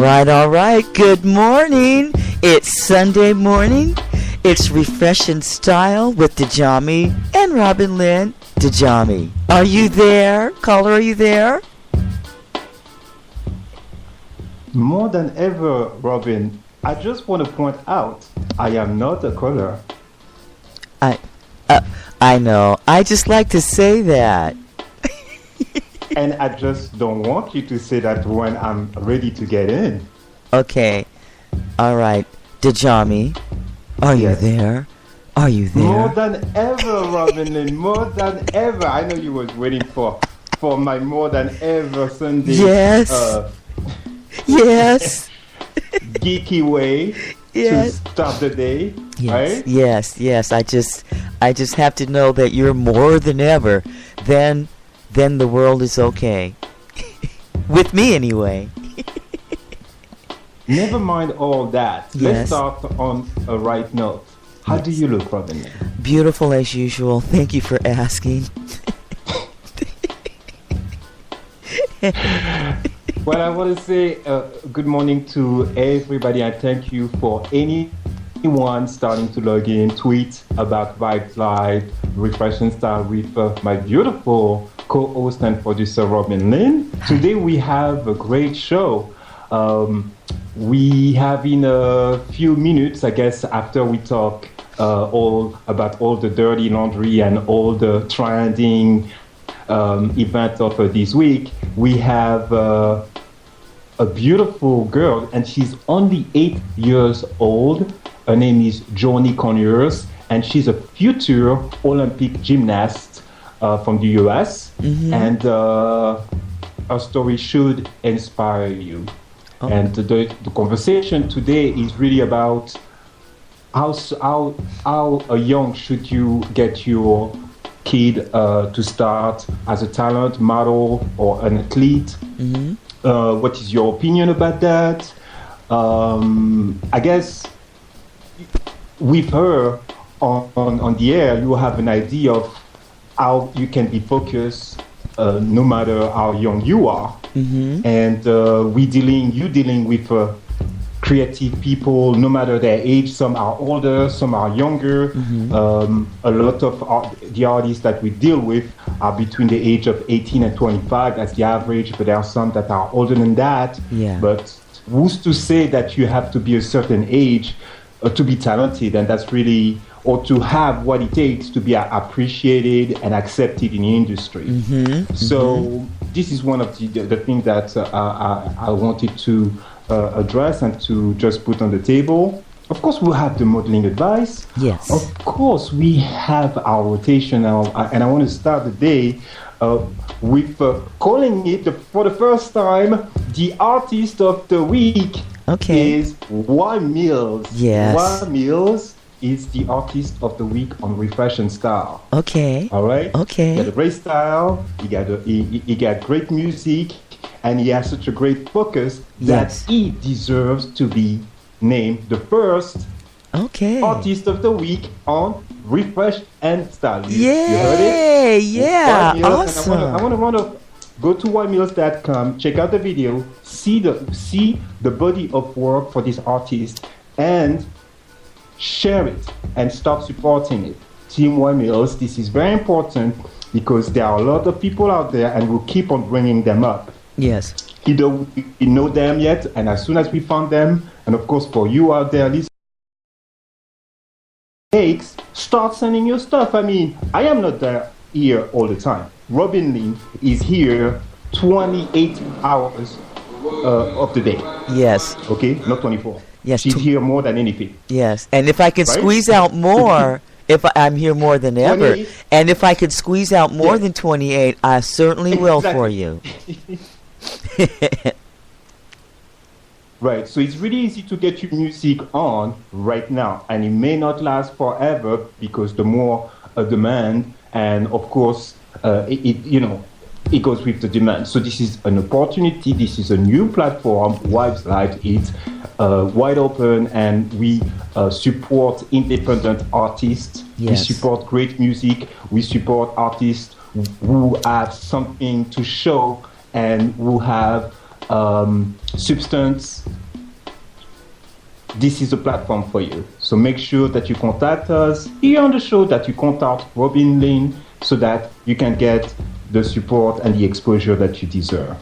All right. Good morning. It's Sunday morning. It's Refresh and Style with Djamee and Robin Lynn Djamee. Are you there? Caller, are you there? More than ever, Robin, I just want to point out I am not a caller. I know. I just like to say that. And I just don't want you to say that when I'm ready to get in. Okay. All right. Djamee, are you there? Are you there? More than ever, Robin, and more than ever. I know you was waiting for my more than ever Sunday. Yes. Yes. Geeky way to start the day. Yes. Right? Yes. I just have to know that you're more than ever. Then the world is okay. With me anyway. Never mind all that. Yes. Let's start on a right note. How do you look, Robin? Beautiful as usual. Thank you for asking. Well, I want to say good morning to everybody. I thank you for anyone starting to log in, tweet about Vibes Live, Refresh and Style with my beautiful co-host and producer, Robin Lynn. Today we have a great show. We have in a few minutes, I guess, after we talk all the dirty laundry and all the trending events of this week, we have a beautiful girl, and she's only 8 years old. Her name is Joanie Conyers, and she's a future Olympic gymnast from the US. Mm-hmm. And her story should inspire you. Oh. And the conversation today is really about how young should you get your kid to start as a talent, model, or an athlete. Mm-hmm. What is your opinion about that? I guess with her on the air, you have an idea of how you can be focused no matter how young you are. Mm-hmm. And you dealing with creative people, no matter their age. Some are older, some are younger. Mm-hmm. A lot of the artists that we deal with are between the age of 18 and 25. That's the average, but there are some that are older than that. Yeah. But who's to say that you have to be a certain age to be talented? And that's really, or to have what it takes to be appreciated and accepted in the industry. Mm-hmm. So this is one of the things that I wanted to address and to just put on the table. Of course, we'll have the modeling advice. Yes. Of course, we have our rotation now, and I want to start the day with calling it, for the first time, the artist of the week. Okay. Is Y Mills. Yes. Y Mills is the artist of the week on Refresh and Style. Okay. All right. Okay. He got a great style. He got great music, and he has such a great focus that he deserves to be named the first artist of the week on Refresh and Style. You heard it? Yeah. Awesome. I want to go to ymills.com, check out the video, see the body of work for this artist, and share it and start supporting it. Team Y Mills, this is very important because there are a lot of people out there, and we'll keep on bringing them up. Yes. Either we know them yet, and as soon as we found them, and of course for you out there, start sending your stuff. I mean, I am not there here all the time. Robin Lynn is here 28 hours of the day. Yes. Okay, not 24. Yes. She's here more than anything. Yes, and if I could squeeze out more, I'm here more than ever, and if I could squeeze out more than 28, I certainly will for you. Right, so it's really easy to get your music on right now, and it may not last forever because the more demand, and of course, it goes with the demand. So this is an opportunity. This is a new platform. Vibes Live is wide open, and we support independent artists. Yes. We support great music. We support artists who have something to show and who have substance this is a platform for you. So make sure that you contact us here on the show, that you contact Robin Lynn, so that you can get the support and the exposure that you deserve.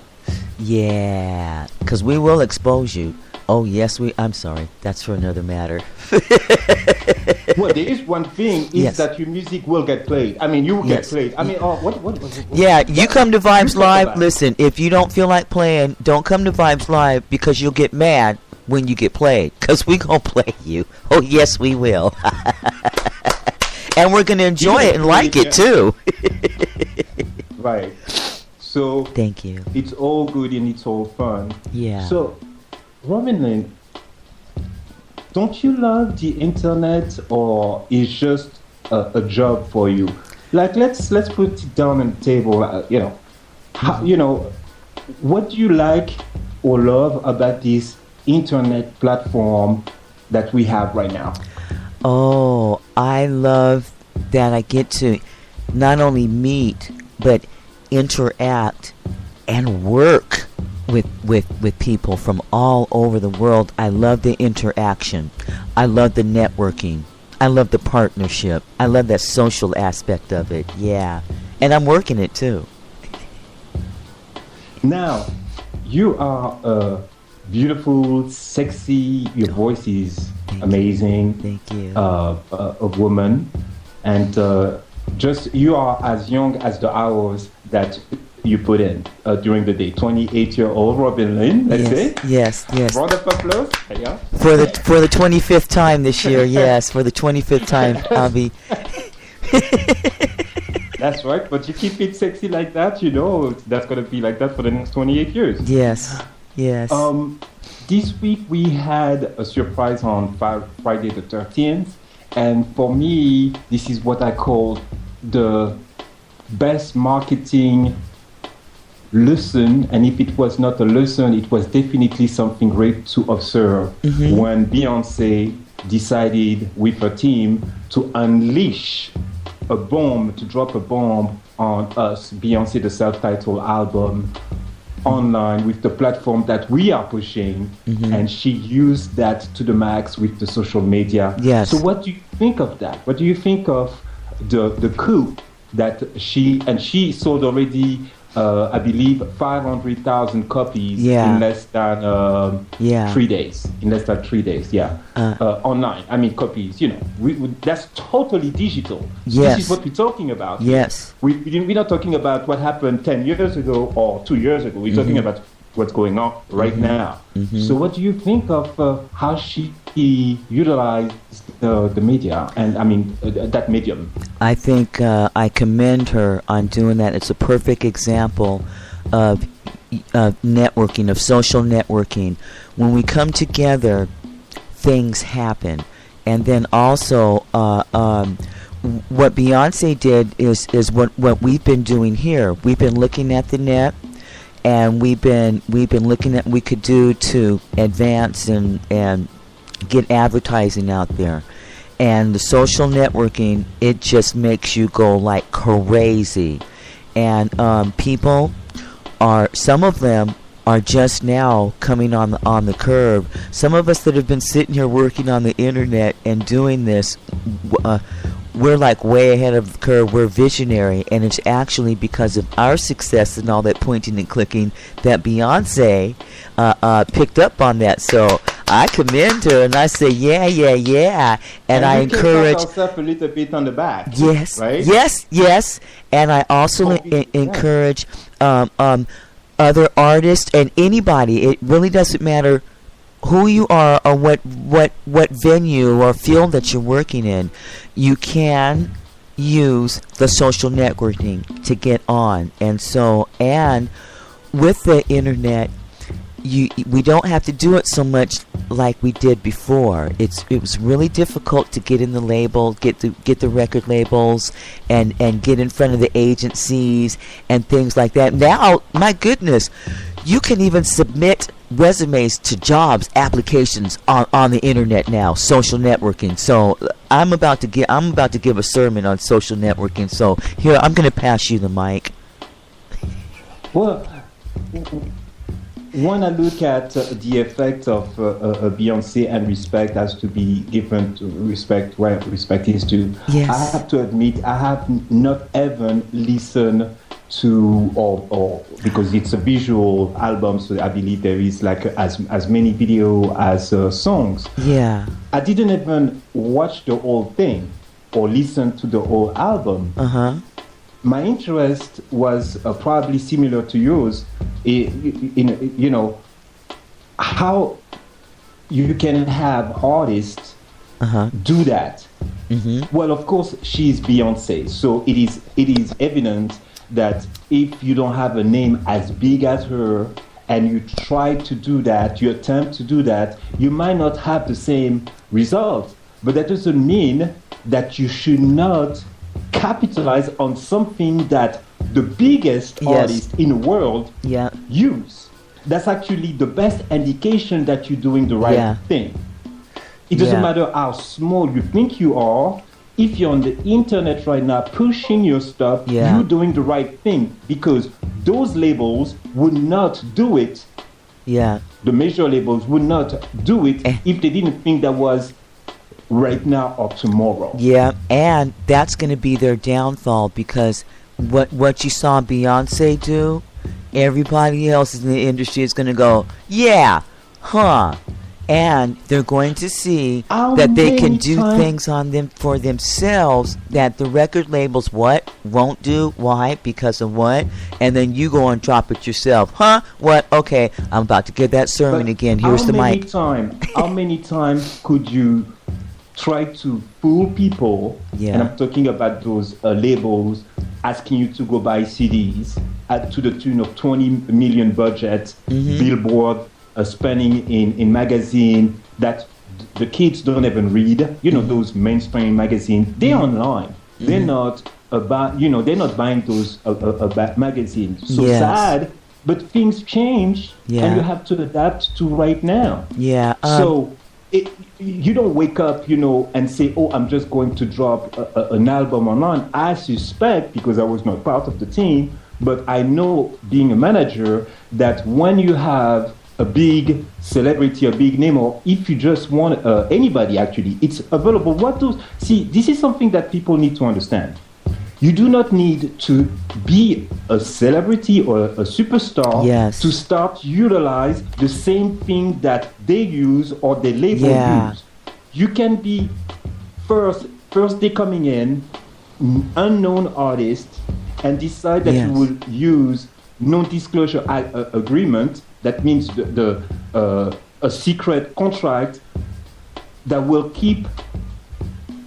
Yeah, because we will expose you. Oh, yes, I'm sorry. That's for another matter. Well, there is one thing, is Yes. that your music will get played. I mean, you will get Yes. played. I mean, what was it? Yeah, you come to Vibes talk Live. about it. Listen, if you don't feel like playing, don't come to Vibes Live, because you'll get mad when you get played. Because we going to play you. Oh, yes, we will. And we're going to enjoy it and like it, too. Right. So Thank you. it's all good and it's all fun. Yeah. So, Robin Lynn, don't you love the internet, or is just a job for you? Like, let's put it down on the table. What do you like or love about this internet platform that we have right now? Oh, I love that I get to not only meet, but interact and work with people from all over the world. I love the interaction. I love the networking. I love the partnership. I love that social aspect of it. Yeah. And I'm working it too. Now, you are beautiful, sexy. Your voice is amazing. Thank you. A woman, and just you are as young as the hours that you put in during the day. 28-year-old Robin Lynn, let's say. Yes. Round of applause. Yeah. For the 25th time this year, yes. For the 25th time, I'll be. That's right. But you keep it sexy like that, that's gonna be like that for the next 28 years. Yes. This week we had a surprise on Friday the 13th, and for me, this is what I call the best marketing lesson. And if it was not a lesson, it was definitely something great to observe when Beyonce decided with her team to unleash to drop a bomb on us, Beyonce, the self-titled album, online with the platform that we are pushing, and she used that to the max with the social media. Yes. So what do you think of that? What do you think of the coup that she sold already, I believe, 500,000 copies in less than 3 days. In less than 3 days, online. I mean, copies. That's totally digital. Yes. This is what we're talking about. Yes. We're not talking about what happened 10 years ago or 2 years ago. We're talking about what's going on right now. So what do you think of how she utilized the media and that medium? I think I commend her on doing that. It's a perfect example of networking, of social networking. When we come together, things happen. And then also, what Beyonce did is what we've been doing here. We've been looking at the net, and we've been looking at what we could do to advance and get advertising out there. And the social networking, it just makes you go like crazy. And some of them are just now coming on the curve. Some of us that have been sitting here working on the internet and doing this, we're like way ahead of the curve. We're visionary, and it's actually because of our success and all that pointing and clicking that Beyonce picked up on that. So I commend her, and I say, yeah, and I encourage. Pat ourselves a little bit on the back. Yes, right? yes, and I also encourage other artists and anybody. It really doesn't matter who you are or what venue or field that you're working in. You can use the social networking to get on, and with the internet, we don't have to do it so much like we did before. It was really difficult to get in the label, get the record labels, and get in front of the agencies and things like that. Now, my goodness, you can even submit resumes to jobs applications on the internet now, social networking. So I'm about to give a sermon on social networking. So here, I'm going to pass you the mic. Well, when I look at the effect of Beyonce and respect has to be given to respect where respect is due. Yes. I have to admit I have not even listened to or because it's a visual album, so I believe there is like as many video as songs. Yeah. I didn't even watch the whole thing or listen to the whole album. My interest was probably similar to yours in you know how you can have artists do that. Well, of course, she's Beyonce, so it is evident that if you don't have a name as big as her and you try to do that, you attempt to do that, you might not have the same result. But that doesn't mean that you should not capitalize on something that the biggest artist in the world use. That's actually the best indication that you're doing the right thing. It doesn't matter how small you think you are. If you're on the internet right now pushing your stuff, you're doing the right thing, because those labels would not do it. The major labels would not do it if they didn't think that was right now or tomorrow. And that's going to be their downfall, because what you saw Beyonce do, everybody else in the industry is going to go, and they're going to see that they can do things on them for themselves that the record labels won't do. Why? Because of what? And then you go and drop it yourself. What? Okay, I'm about to get that sermon again. Here's the mic. How many times could you try to fool people? And I'm talking about those labels asking you to go buy CDs to the tune of 20 million budget, Billboard spending in magazine that the kids don't even read. You know, those mainstream magazines, they're online. They're not about, they're not buying those magazines. So sad, but things change and you have to adapt to right now. So you don't wake up, and say, oh, I'm just going to drop an album online. I suspect, because I was not part of the team, but I know, being a manager, that when you have a big celebrity, a big name, or if you just want anybody, actually, it's available. This is something that people need to understand. You do not need to be a celebrity or a superstar to start utilize the same thing that they use or the label use. You can be first day coming in, unknown artist, and decide that you will use non-disclosure agreement. That means a secret contract that will keep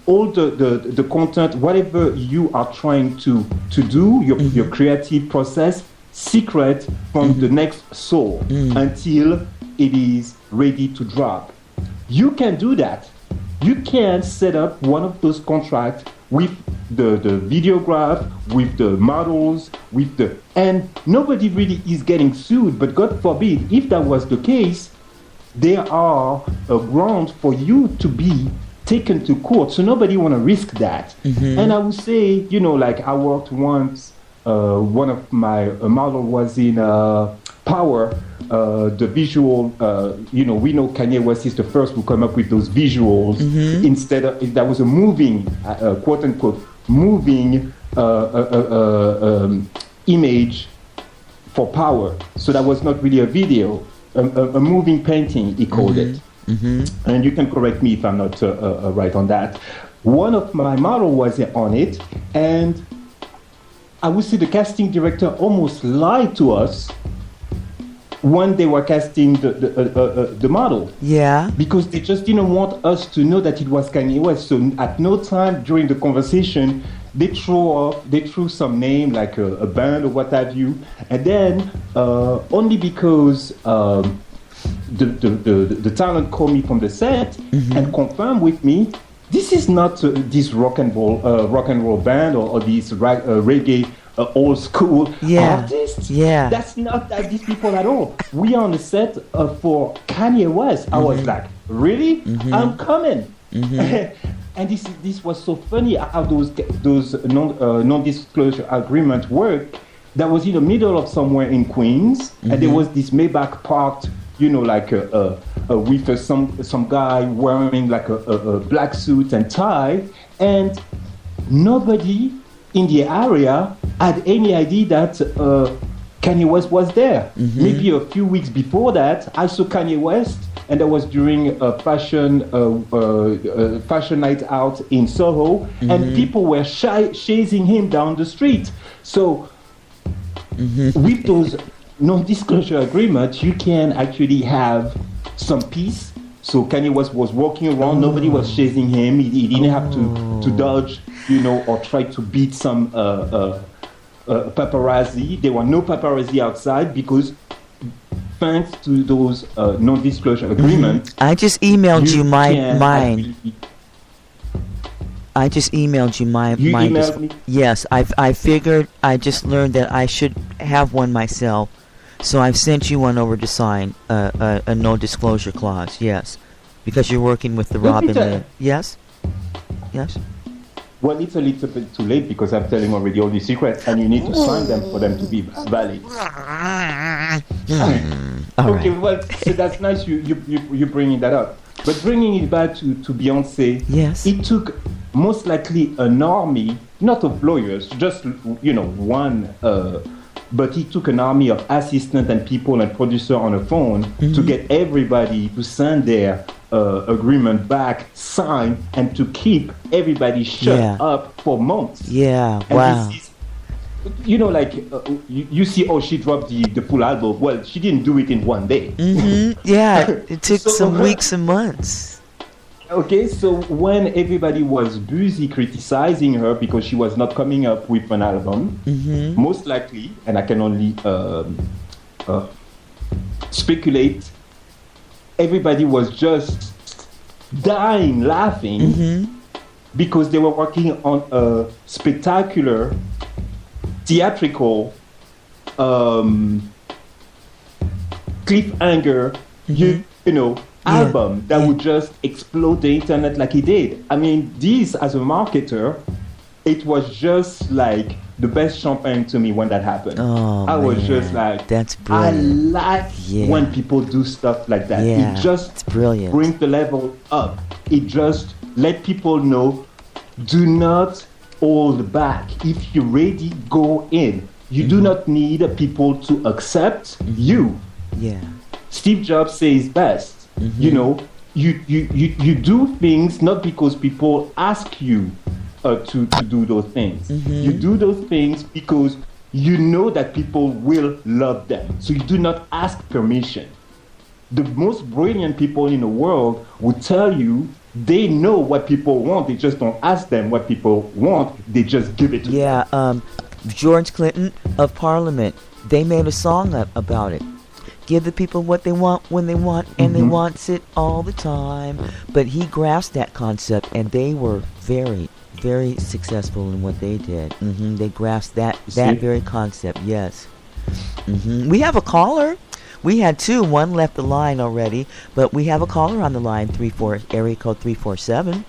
all the content, whatever you are trying to do, your creative process, secret from the next soul until it is ready to drop. You can do that. You can set up one of those contracts with the videograph, with the models, and nobody really is getting sued. But God forbid, if that was the case, there are a ground for you to be taken to court. So nobody want to risk that. And I would say, like I worked once, one of my model was in Power, the visual, we know Kanye West is the first to come up with those visuals. Instead of, that was a moving, quote unquote, moving image for Power. So that was not really a video, a moving painting, he called it. And you can correct me if I'm not right on that. One of my model was on it, and I would say the casting director almost lied to us when they were casting the model. Because they just didn't want us to know that it was Kanye West. So at no time during the conversation, they threw some name like a band or what have you. And then only because the talent called me from the set and confirmed with me, this is not this rock and roll band or this reggae old school artists. That's not these people at all. We are on the set for Kanye West. I was like, really? I'm coming. And this was so funny how those non-disclosure agreements work. that was in the middle of somewhere in Queens, and there was this Maybach parked, like with some guy wearing like a black suit and tie, and nobody in the area had any idea that Kanye West was there. Maybe a few weeks before that, I saw Kanye West, and that was during a fashion night out in Soho, and people were chasing him down the street. So with those non-disclosure agreements, you can actually have some peace. So Kanye West was walking around, nobody was chasing him. He didn't have to dodge, or try to beat some paparazzi. There were no paparazzi outside because thanks to those non-disclosure agreements. I just emailed you mine. I just emailed you my. You emailed me? Yes, I figured. I just learned that I should have one myself, so I've sent you one over to sign a no disclosure clause. Yes, because you're working with the Robin Lynn. Yes. Well, it's a little bit too late because I'm telling already all the secrets, and you need to sign them for them to be valid. Okay, well, so that's nice. You bringing that up, but bringing it back to Beyonce. Yes. It took most likely an army, not of lawyers, just one. But it took an army of assistants and people and producers on the phone to get everybody to send their agreement back, signed, and to keep everybody shut up for months. Yeah, and wow. This is, you see, she dropped the full album. Well, she didn't do it in one day. Yeah, it took some weeks and months. Okay, so when everybody was busy criticizing her because she was not coming up with an album, most likely, and I can only speculate, everybody was just dying laughing because they were working on a spectacular, theatrical cliffhanger, album that would just explode the internet like it did. I mean, this, as a marketer, it was just like the best champagne to me when that happened. I was just like, that's brilliant. I like when people do stuff like that. Yeah, it just it's brilliant. Brings the level up. It just let people know, do not hold back. If you're ready, go in. You do not need people to accept you. Yeah. Steve Jobs says best. You do things not because people ask you to do those things. You do those things because you know that people will love them. So you do not ask permission. The most brilliant people in the world will tell you they know what people want. They just don't ask them what people want. They just give it to them. George Clinton of Parliament, they made a song about it. Give the people what they want when they want, and they want it all the time. But he grasped that concept, and they were very, very successful in what they did. They grasped that very concept. Yes. We have a caller. We had two. One left the line already, but we have a caller on the line. Area code 347.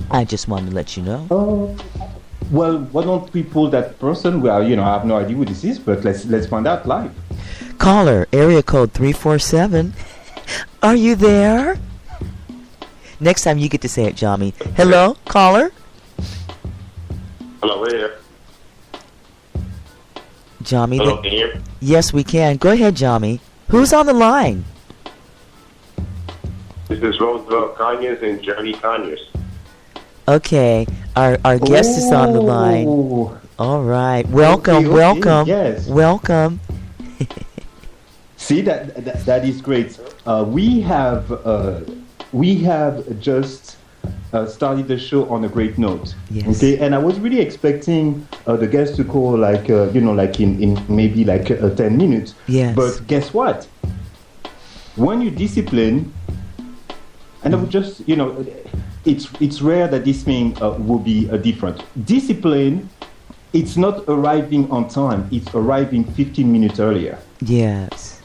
I just wanted to let you know. Well, why don't we pull that person? Well, I have no idea who this is, but let's find out live. Caller, area code 347. Are you there? Next time you get to say it, Djamee. Hello, caller? Hello, here. Djamee. Hello, can you hear me? Yes, we can. Go ahead, Djamee. Who's on the line? This is Roosevelt Conyers and Journey Conyers. Okay, our guest is on the line. All right, welcome. Yes. Welcome. See, that is great. We have just started the show on a great note. Yes. Okay, and I was really expecting the guest to call like in maybe 10 minutes. Yes. But guess what? When you discipline, and I would just it's rare that this thing will be different. Discipline, it's not arriving on time. It's arriving 15 minutes earlier. Yes.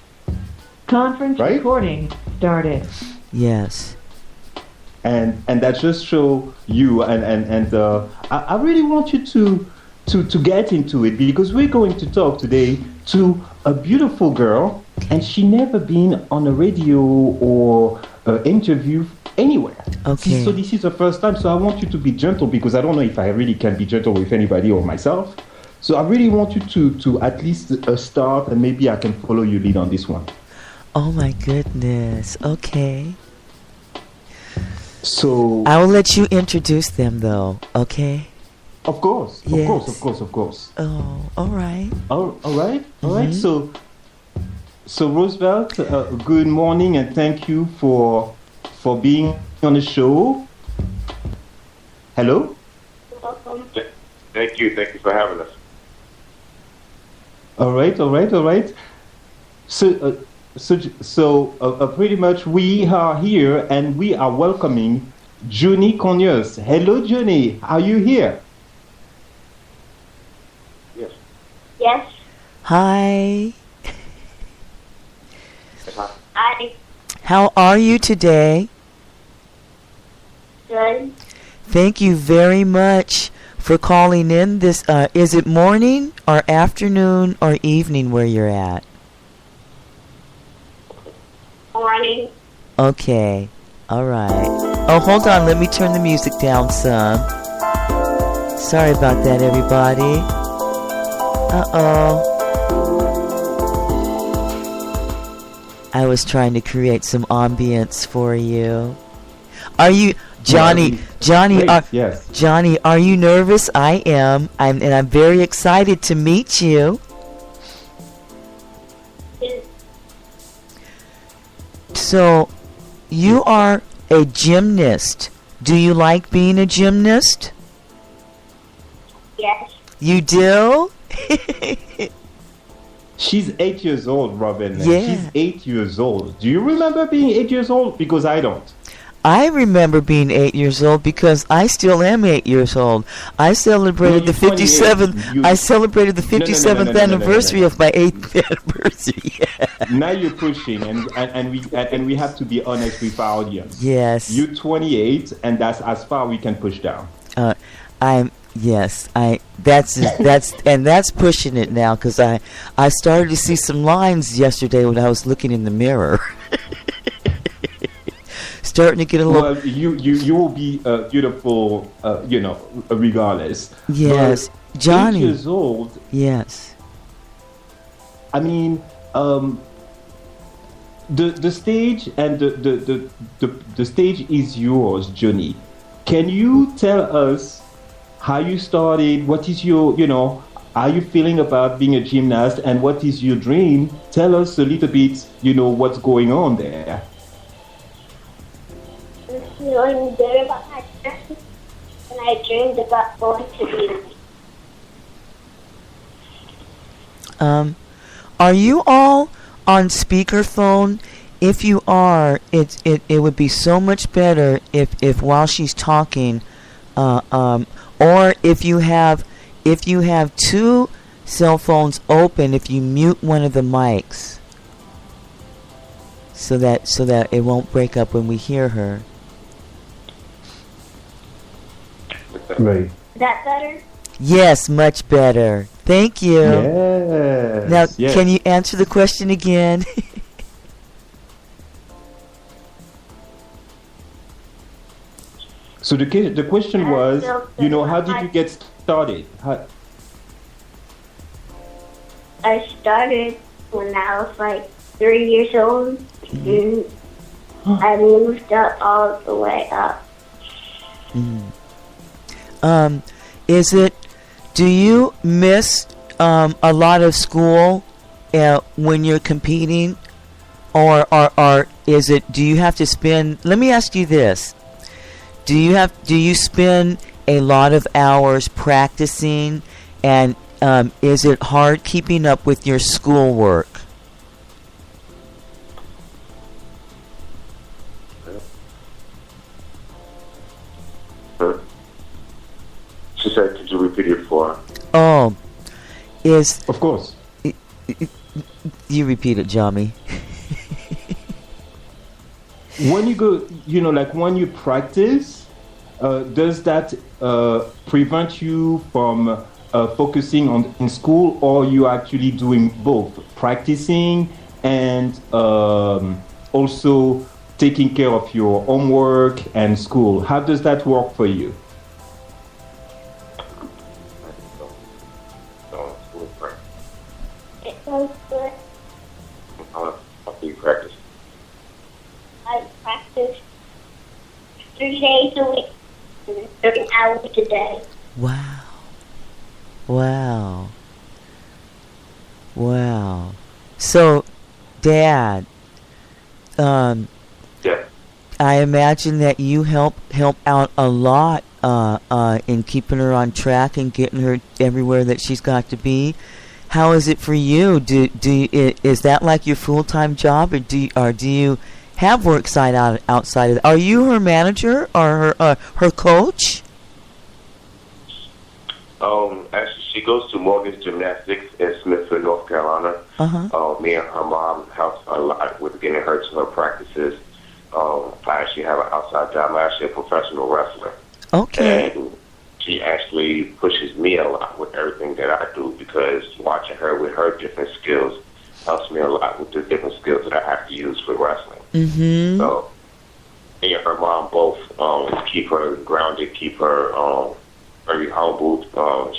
Conference recording started. Yes. And that just show you and I really want you to get into it because we're going to talk today to a beautiful girl, and she never been on a radio or interview anywhere. Okay. So this is the first time. So I want you to be gentle because I don't know if I really can be gentle with anybody or myself. So I really want you to at least start, and maybe I can follow you lead on this one. Oh my goodness. Okay. So I will let you introduce them though. Okay. of course, Yes. of course. Oh, all right. All right. So Roosevelt, good morning, and thank you for being on the show. Hello. Welcome. Thank you for having us. All right. So pretty much we are here and we are welcoming Juni Conyers. Hello, Juni. Are you here? Yes. Yes. Hi. Hi. How are you today? Good. Thank you very much for calling in this. Is it morning or afternoon or evening where you're at? Morning. Okay. All right. Oh, hold on. Let me turn the music down some. Sorry about that, everybody. Uh-oh. I was trying to create some ambience for you. Are you, Johnny? Yes. Johnny, are you nervous? I am. And I'm very excited to meet you. So, you are a gymnast. Do you like being a gymnast? Yes. You do? She's 8 years old, Robin. Yeah. She's 8 years old. Do you remember being 8 years old? Because I don't. I remember being 8 years old because I still am 8 years old. I celebrated No, the you're 28. 57th. I celebrated the 57th anniversary of my 8th anniversary. Now you're pushing, and we have to be honest with our audience. Yes. You're 28, and that's as far we can push down. That's pushing it now because I started to see some lines yesterday when I was looking in the mirror. Starting to get a little. Well, you will be beautiful, regardless. Yes, But Johnny. 8 years old. Yes. I mean, the stage and the stage is yours, Johnny. Can you tell us how you started? What is your, how you feeling about being a gymnast, and what is your dream? Tell us a little bit, what's going on there. I'm feeling good about my dreams, and I dreamed about going to the Are you all on speakerphone? If you are, it would be so much better if while she's talking, or if you have two cell phones open, if you mute one of the mics, so that it won't break up when we hear her. Right. Is that better? Yes, much better. Thank you. Yes. Now, yes. can you answer the question again? So the question was, how did you get started? I started when I was like 3 years old, and I moved up all the way up. Do you miss a lot of school when you're competing, or is it? Do you have to spend? Let me ask you this: Do you spend a lot of hours practicing, and is it hard keeping up with your schoolwork? She said, could you repeat it for her? Oh, Of course. You repeat it, Djamee. When you go, like when you practice, does that prevent you from focusing on in school, or you actually doing both, practicing and also taking care of your homework and school? How does that work for you? School practice. It sounds good. How do you practice? I practice 3 days a week, and 30 hours a day. Wow. Wow. Wow. So, Dad, Yeah. I imagine that you help out a lot in keeping her on track and getting her everywhere that she's got to be. How is it for you? Is that like your full-time job, or do you have work outside of that? Are you her manager or her coach? Actually, she goes to Morgan's Gymnastics in Smithfield, North Carolina. Me and her mom help a lot with getting her to her practices. I actually have an outside job. I'm actually a professional wrestler. Okay. And she actually pushes me a lot with everything that I do, because watching her with her different skills helps me a lot with the different skills that I have to use for wrestling. Mm-hmm. So, me and her mom both keep her grounded, keep her very humble.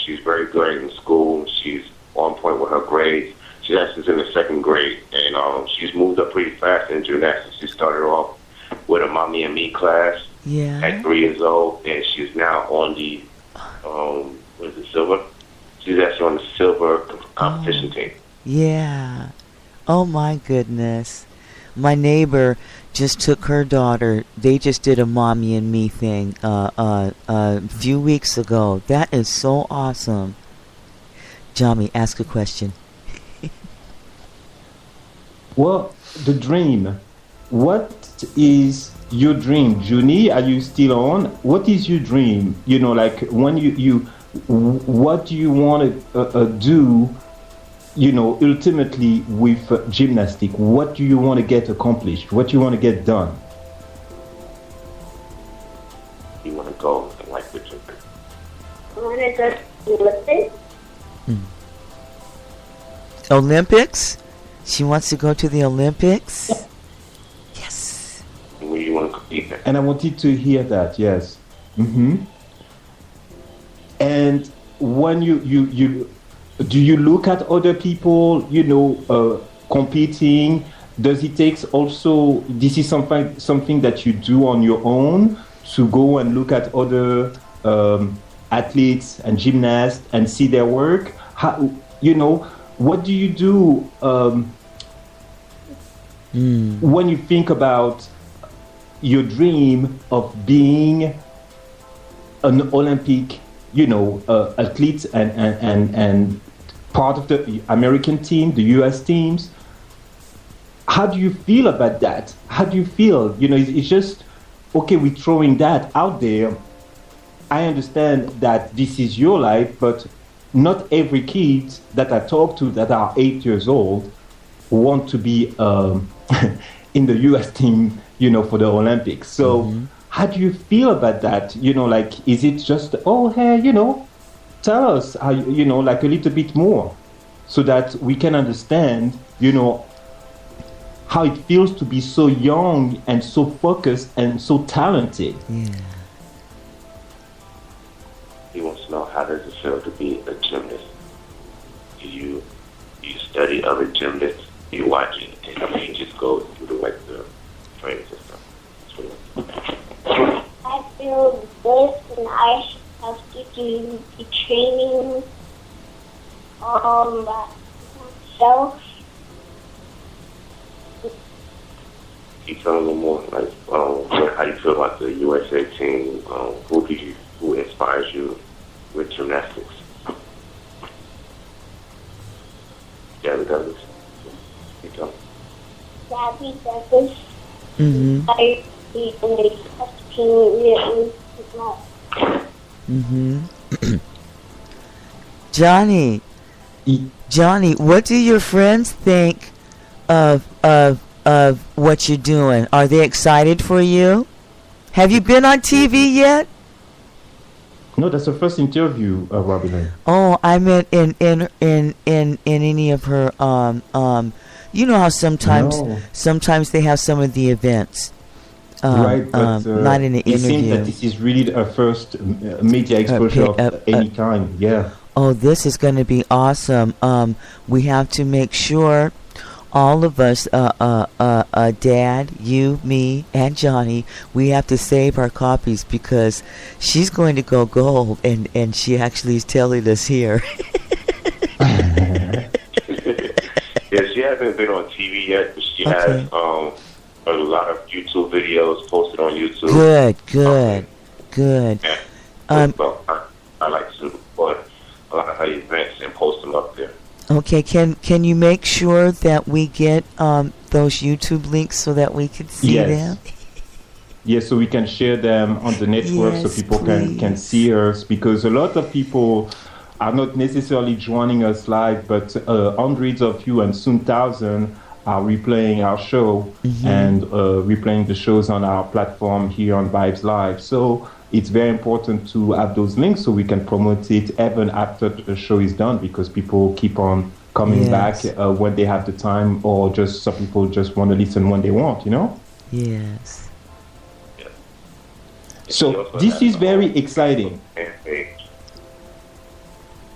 She's very good in school. She's on point with her grades. She's actually in the 2nd grade, and she's moved up pretty fast in gymnastics. She started off with a Mommy and Me class at 3 years old, and she's now on the what is it, silver? She's actually on the silver competition team. Yeah. Oh my goodness. My neighbor just took her daughter. They just did a Mommy and Me thing a few weeks ago. That is so awesome. Djamee, ask a question. Well, the dream. What is your dream, Junie? Are you still on? What is your dream? You know, like when what do you want to do? You know, ultimately with gymnastic, what do you want to get accomplished? What do you want to get done? You want to go and like the gym. I want to go to the Olympics. Olympics? She wants to go to the Olympics? Yes. Where you want to compete at. And I wanted to hear that, yes. And when you do you look at other people, you know, competing? Does it take also, this is something that you do on your own, to go and look at other athletes and gymnasts and see their work? How, you know, what do you do when you think about your dream of being an Olympic, you know, athlete and part of the American team, the US teams? How do you feel about that? How do you feel? You know, it's just, okay, we're throwing that out there. I understand that this is your life, but not every kid that I talk to that are 8 years old want to be in the US team, you know, for the Olympics. So how do you feel about that? You know, like, is it just, oh, hey, you know, tell us, how, you know, like a little bit more, so that we can understand, you know, how it feels to be so young and so focused and so talented. Yeah. He wants to know, how does it feel to be a gymnast? Do you study other gymnasts? Do you watch it? And I mean, just go through the training system. I feel this, and I have to do the training myself. Can you tell me a little more, like, how you feel about the USA team? Who inspires you with gymnastics? Gabby Douglas. You tell me. Gabby Douglas. Mm-hmm. I the team Mm-hmm. Johnny, what do your friends think of what you're doing? Are they excited for you? Have you been on TV yet? No, that's the first interview, Robin. Oh, I meant in any of her you know how No. sometimes they have some of the events. Right, but Not in an it seems that interview. this is really a first media exposure of any kind. Yeah. Oh, this is going to be awesome. We have to make sure all of us, Dad, you, me, and Johnny, we have to save our copies because she's going to go gold, and she actually is telling us here. Yeah, she hasn't been on TV yet, but she has a lot of YouTube videos posted on YouTube. Good. And, well, I like to record a lot of her events and post them up there. Okay, can you make sure that we get those YouTube links so that we can see them? Yes, so we can share them on the network so people can see us, because a lot of people are not necessarily joining us live, but hundreds of you and soon thousands are replaying our show and replaying the shows on our platform here on Vibes Live. So it's very important to have those links so we can promote it even after the show is done, because people keep on coming back when they have the time, or just some people just want to listen when they want, you know? Yes. Yeah. So this is very exciting.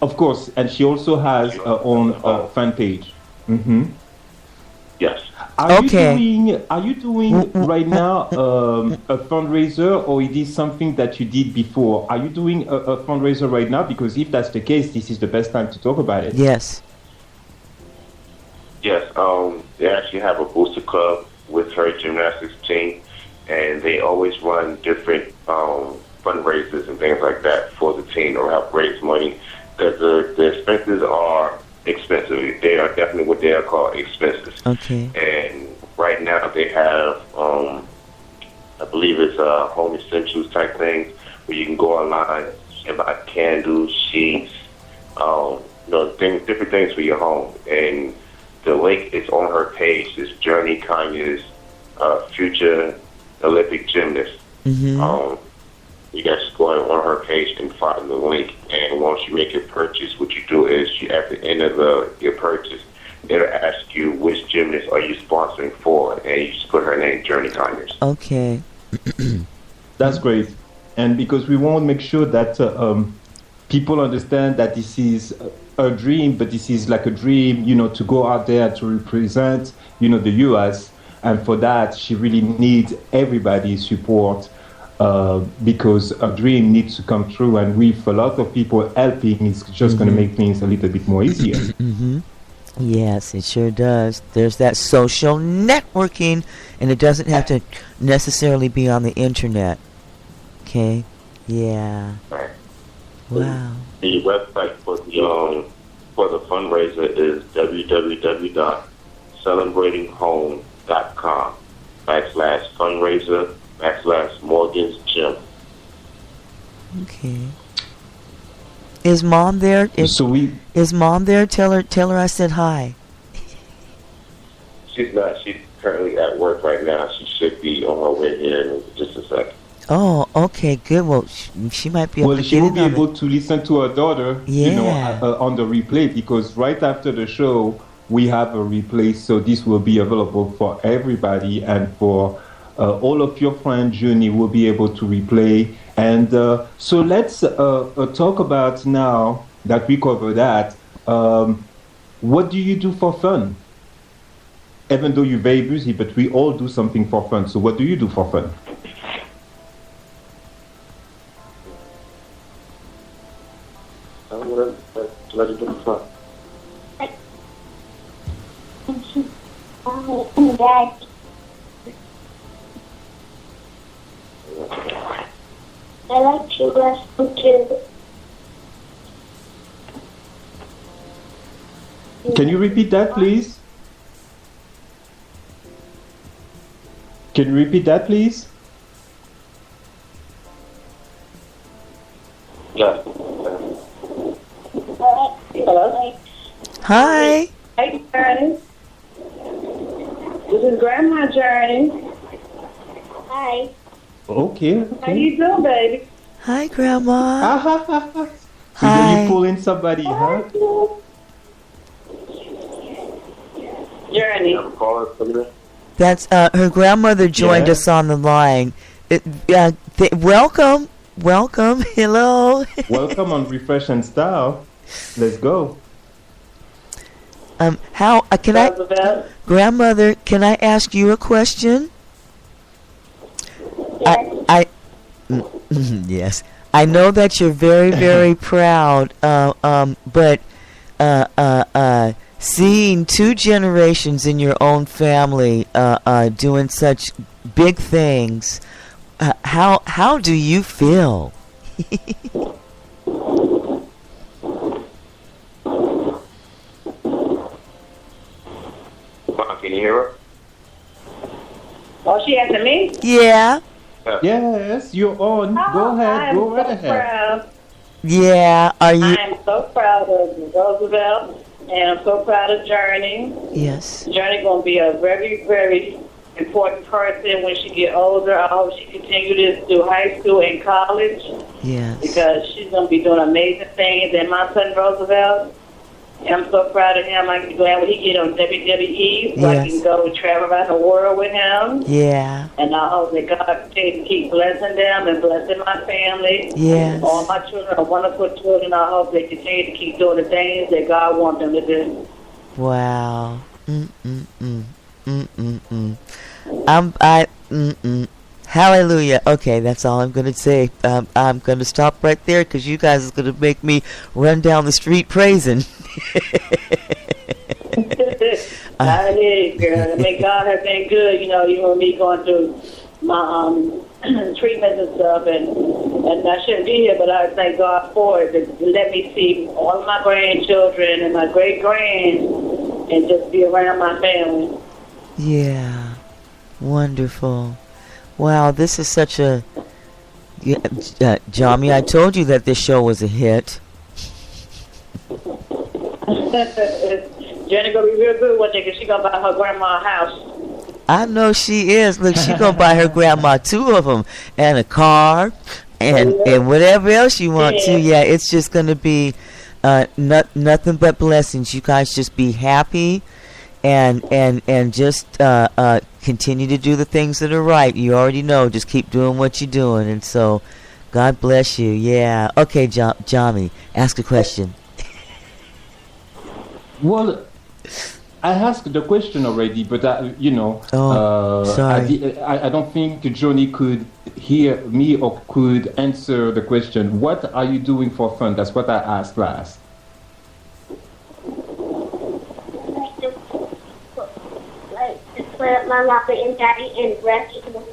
Of course, and she also has her own fan page. Yes. Are you doing right now a fundraiser, or is this something that you did before? Are you doing a fundraiser right now? Because if that's the case, this is the best time to talk about it. Yes. Yes. They actually have a booster club with her gymnastics team, and they always run different fundraisers and things like that for the team or help raise money. Because the expenses are expensive. They are definitely what they are called expenses. Okay. And right now they have, I believe it's home essentials type things where you can go online and buy candles, sheets, different things for your home. And the link is on her page. It's Journey Kanye's future Olympic gymnast. You guys go on her page and find the link. And once you make your purchase, what you do is at the end of your purchase, it'll ask you which gymnast are you sponsoring for, and you just put her name, Journey Conyers. Okay. That's great. And because we want to make sure that people understand that this is a dream, but this is like a dream, to go out there to represent, the U.S. And for that, she really needs everybody's support. Because a dream needs to come true, and with a lot of people helping, it's just going to make things a little bit more easier. Yes, it sure does. There's that social networking, and it doesn't have to necessarily be on the internet. Okay? Yeah. Right. Wow. The website for the fundraiser is www.celebratinghome.com/fundraiser/Morgan's Gym. Okay. Is Mom there? Is Mom there? Tell her I said hi. She's not. She's currently at work right now. She should be on her way here in just a second. Oh, okay, good. Well, she might be able to she will be able to listen to her daughter, on the replay, because right after the show we have a replay, so this will be available for everybody, and for all of your friends. Journey will be able to replay. And so let's talk about, now that we cover that, what do you do for fun? Even though you're very busy, but we all do something for fun. So what do you do for fun? What do you do for fun? Dad. I like to wrestle too. Can you repeat that, please? Can you repeat that, please? Yeah. Hello? Hi. Hey, Journey. This is Grandma Journey. Hi. Okay. How you doing, baby? Hi, Grandma. So Hi. you pulling somebody, huh? Journey. I'm calling somebody. That's her grandmother joined Yeah. us on the line. Welcome. Hello. Welcome on Refresh and Style. Let's go. How can I, Roosevelt. grandmother? Can I ask you a question? Yes. I yes. I know that you're very, very proud. But seeing two generations in your own family doing such big things, how do you feel? Mom, can you hear her? Oh, she asking me? Yeah. Yes, you're on. Go ahead. Go right ahead. Proud. Yeah. Are you? I am so proud of Roosevelt, and I'm so proud of Journey. Yes. Journey gonna be a very, very important person when she get older. I hope she continue this through high school and college Yes. because she's gonna be doing amazing things. And my son Roosevelt, and I'm so proud of him. I'm glad when he get on WWE, so I Yes. can go and travel around the world with him. Yeah. And I hope that God continue to keep blessing them and blessing my family. Yes. All my children are wonderful children. I hope they continue to keep doing the things that God wants them to do. Wow. Hallelujah. Okay, that's all I'm gonna say. I'm gonna stop right there because you guys is gonna make me run down the street praising. I did, girl. I mean, God has been good. You know, even with me going through my treatments and stuff, and I shouldn't be here, but I thank God for it to let me see all of my grandchildren and my great grands, and just be around my family. Yeah. Wonderful. Wow, this is such a... Djamee, I told you that this show was a hit. Jenny gonna be real good one day because she gonna buy her grandma a house. I know she is. Look, she gonna buy her grandma 2 of them and a car and whatever else you want to. Yeah, it's just gonna be nothing but blessings. You guys just be happy and just continue to do the things that are right. You already know. Just keep doing what you're doing, and so God bless you. Yeah. Okay, Djamee, ask a question. Well, I asked the question already, but sorry. I don't think Johnny could hear me or could answer the question. What are you doing for fun? That's what I asked last. Like to put up my mama and daddy and wrestling.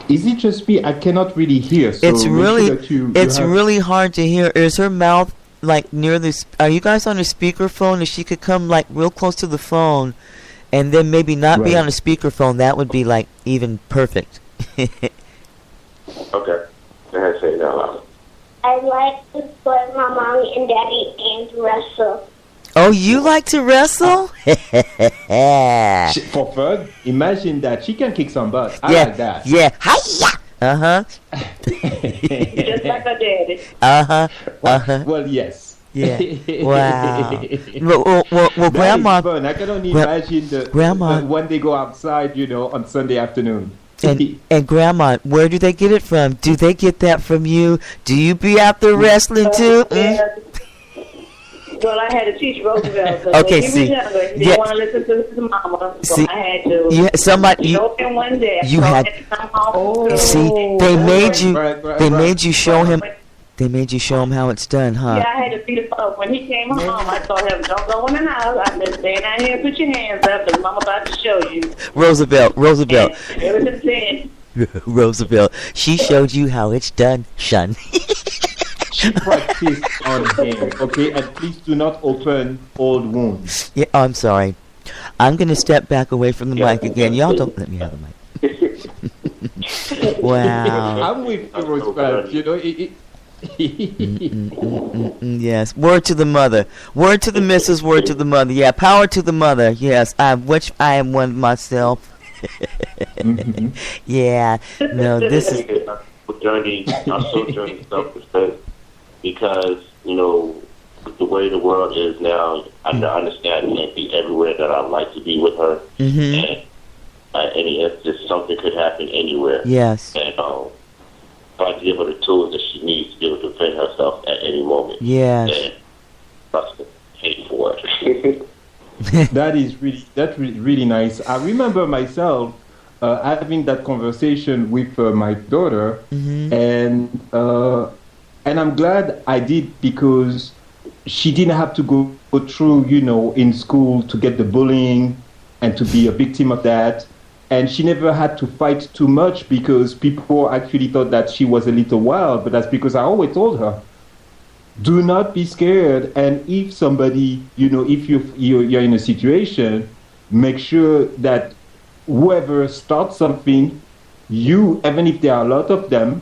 Is it just me? I cannot really hear. So It's make really, sure that you it's have- really hard to hear. Is her mouth like near the? Are you guys on a speakerphone? If she could come like real close to the phone, and then maybe not be Right. on a speakerphone, that would be like even perfect. Okay. Go ahead, say it out loud. I like to put my mommy and daddy and wrestle. Oh, you like to wrestle? For fun, imagine that she can kick some butt. I yeah, like that. yeah. Hi-ya! Uh-huh. Just like her daddy. Uh-huh. Uh-huh. Well, yes. Yeah. Wow. Well, That Grandma, is fun. I can only Gra- imagine Grandma- when they go outside, on Sunday afternoon. and Grandma, where do they get it from? Do they get that from you? Do you be out there wrestling too? Well, I had to teach Roosevelt. So Okay, when he see, was younger, he yeah. didn't want to listen to his mama, so See, I had to you show him one day. you So had- I to come home from see, school. they made you Right, they right. made you show him they made you show him how it's done, huh? Yeah, I had to beat him up. When he came home, I told him, don't go in the house. I said, stand out here and put your hands up, because mama about to show you. Roosevelt. And ever since then, Roosevelt. She showed you how it's done, son. She practiced on him, okay? And please do not open old wounds. Yeah, I'm sorry. I'm gonna step back away from the mic again. Y'all don't let me have the mic. Wow. I'm with you, Roosevelt. Yes. Word to the mother. Word to the missus. Word to the mother. Yeah. Power to the mother. Yes. I am one myself. Yeah. No, this is. Journey, our soul journey self-respect, because, you know, with the way the world is now, I understand I can't be everywhere that I'd like to be with her. And any instance, something could happen anywhere. Yes. And try to give her the tools that she needs to be able to defend herself at any moment. Yes. And trust her, pay for it. That's really nice. I remember myself having that conversation with my daughter, and I'm glad I did, because she didn't have to go through, you know, in school to get the bullying and to be a victim of that. And she never had to fight too much, because people actually thought that she was a little wild. But that's because I always told her, do not be scared. And if somebody, you know, if you're in a situation, make sure that whoever starts something, even if there are a lot of them,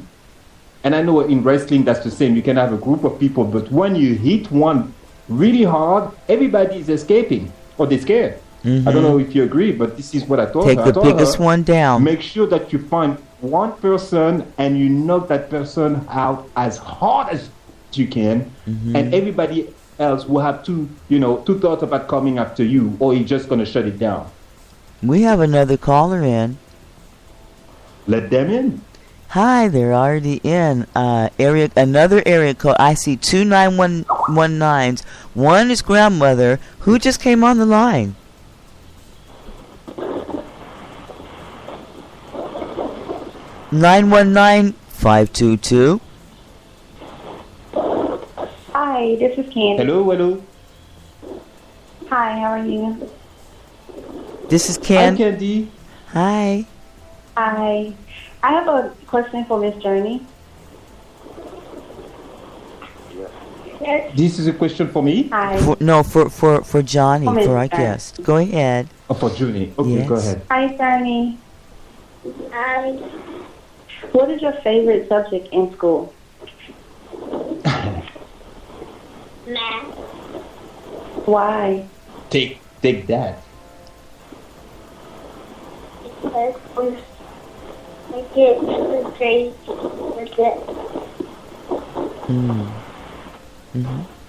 and I know in wrestling that's the same, you can have a group of people, but when you hit one really hard, everybody is escaping, or they're scared. I don't know if you agree, but this is what I told her. Take the biggest one down. Make sure that you find one person and you knock that person out as hard as you can, and everybody else will have two thoughts about coming after you, or you're just going to shut it down. We have another caller in. Let them in. Hi, they're already in. Another area code. I see 2 919s. One is grandmother. Who just came on the line? (919-522). Hi, this is Candy. Hello. Hi, how are you? This is Hi, Candy. Candy. Hi. Hi. I have a question for Miss Journey. This is a question for me? Hi. For Johnny, For Miss for our Journey. guest. Go ahead. Oh, for Junie. Okay, Yes. go ahead. Hi, Journey. What is your favorite subject in school? Math. Why? Take that. Because we get good grades with it.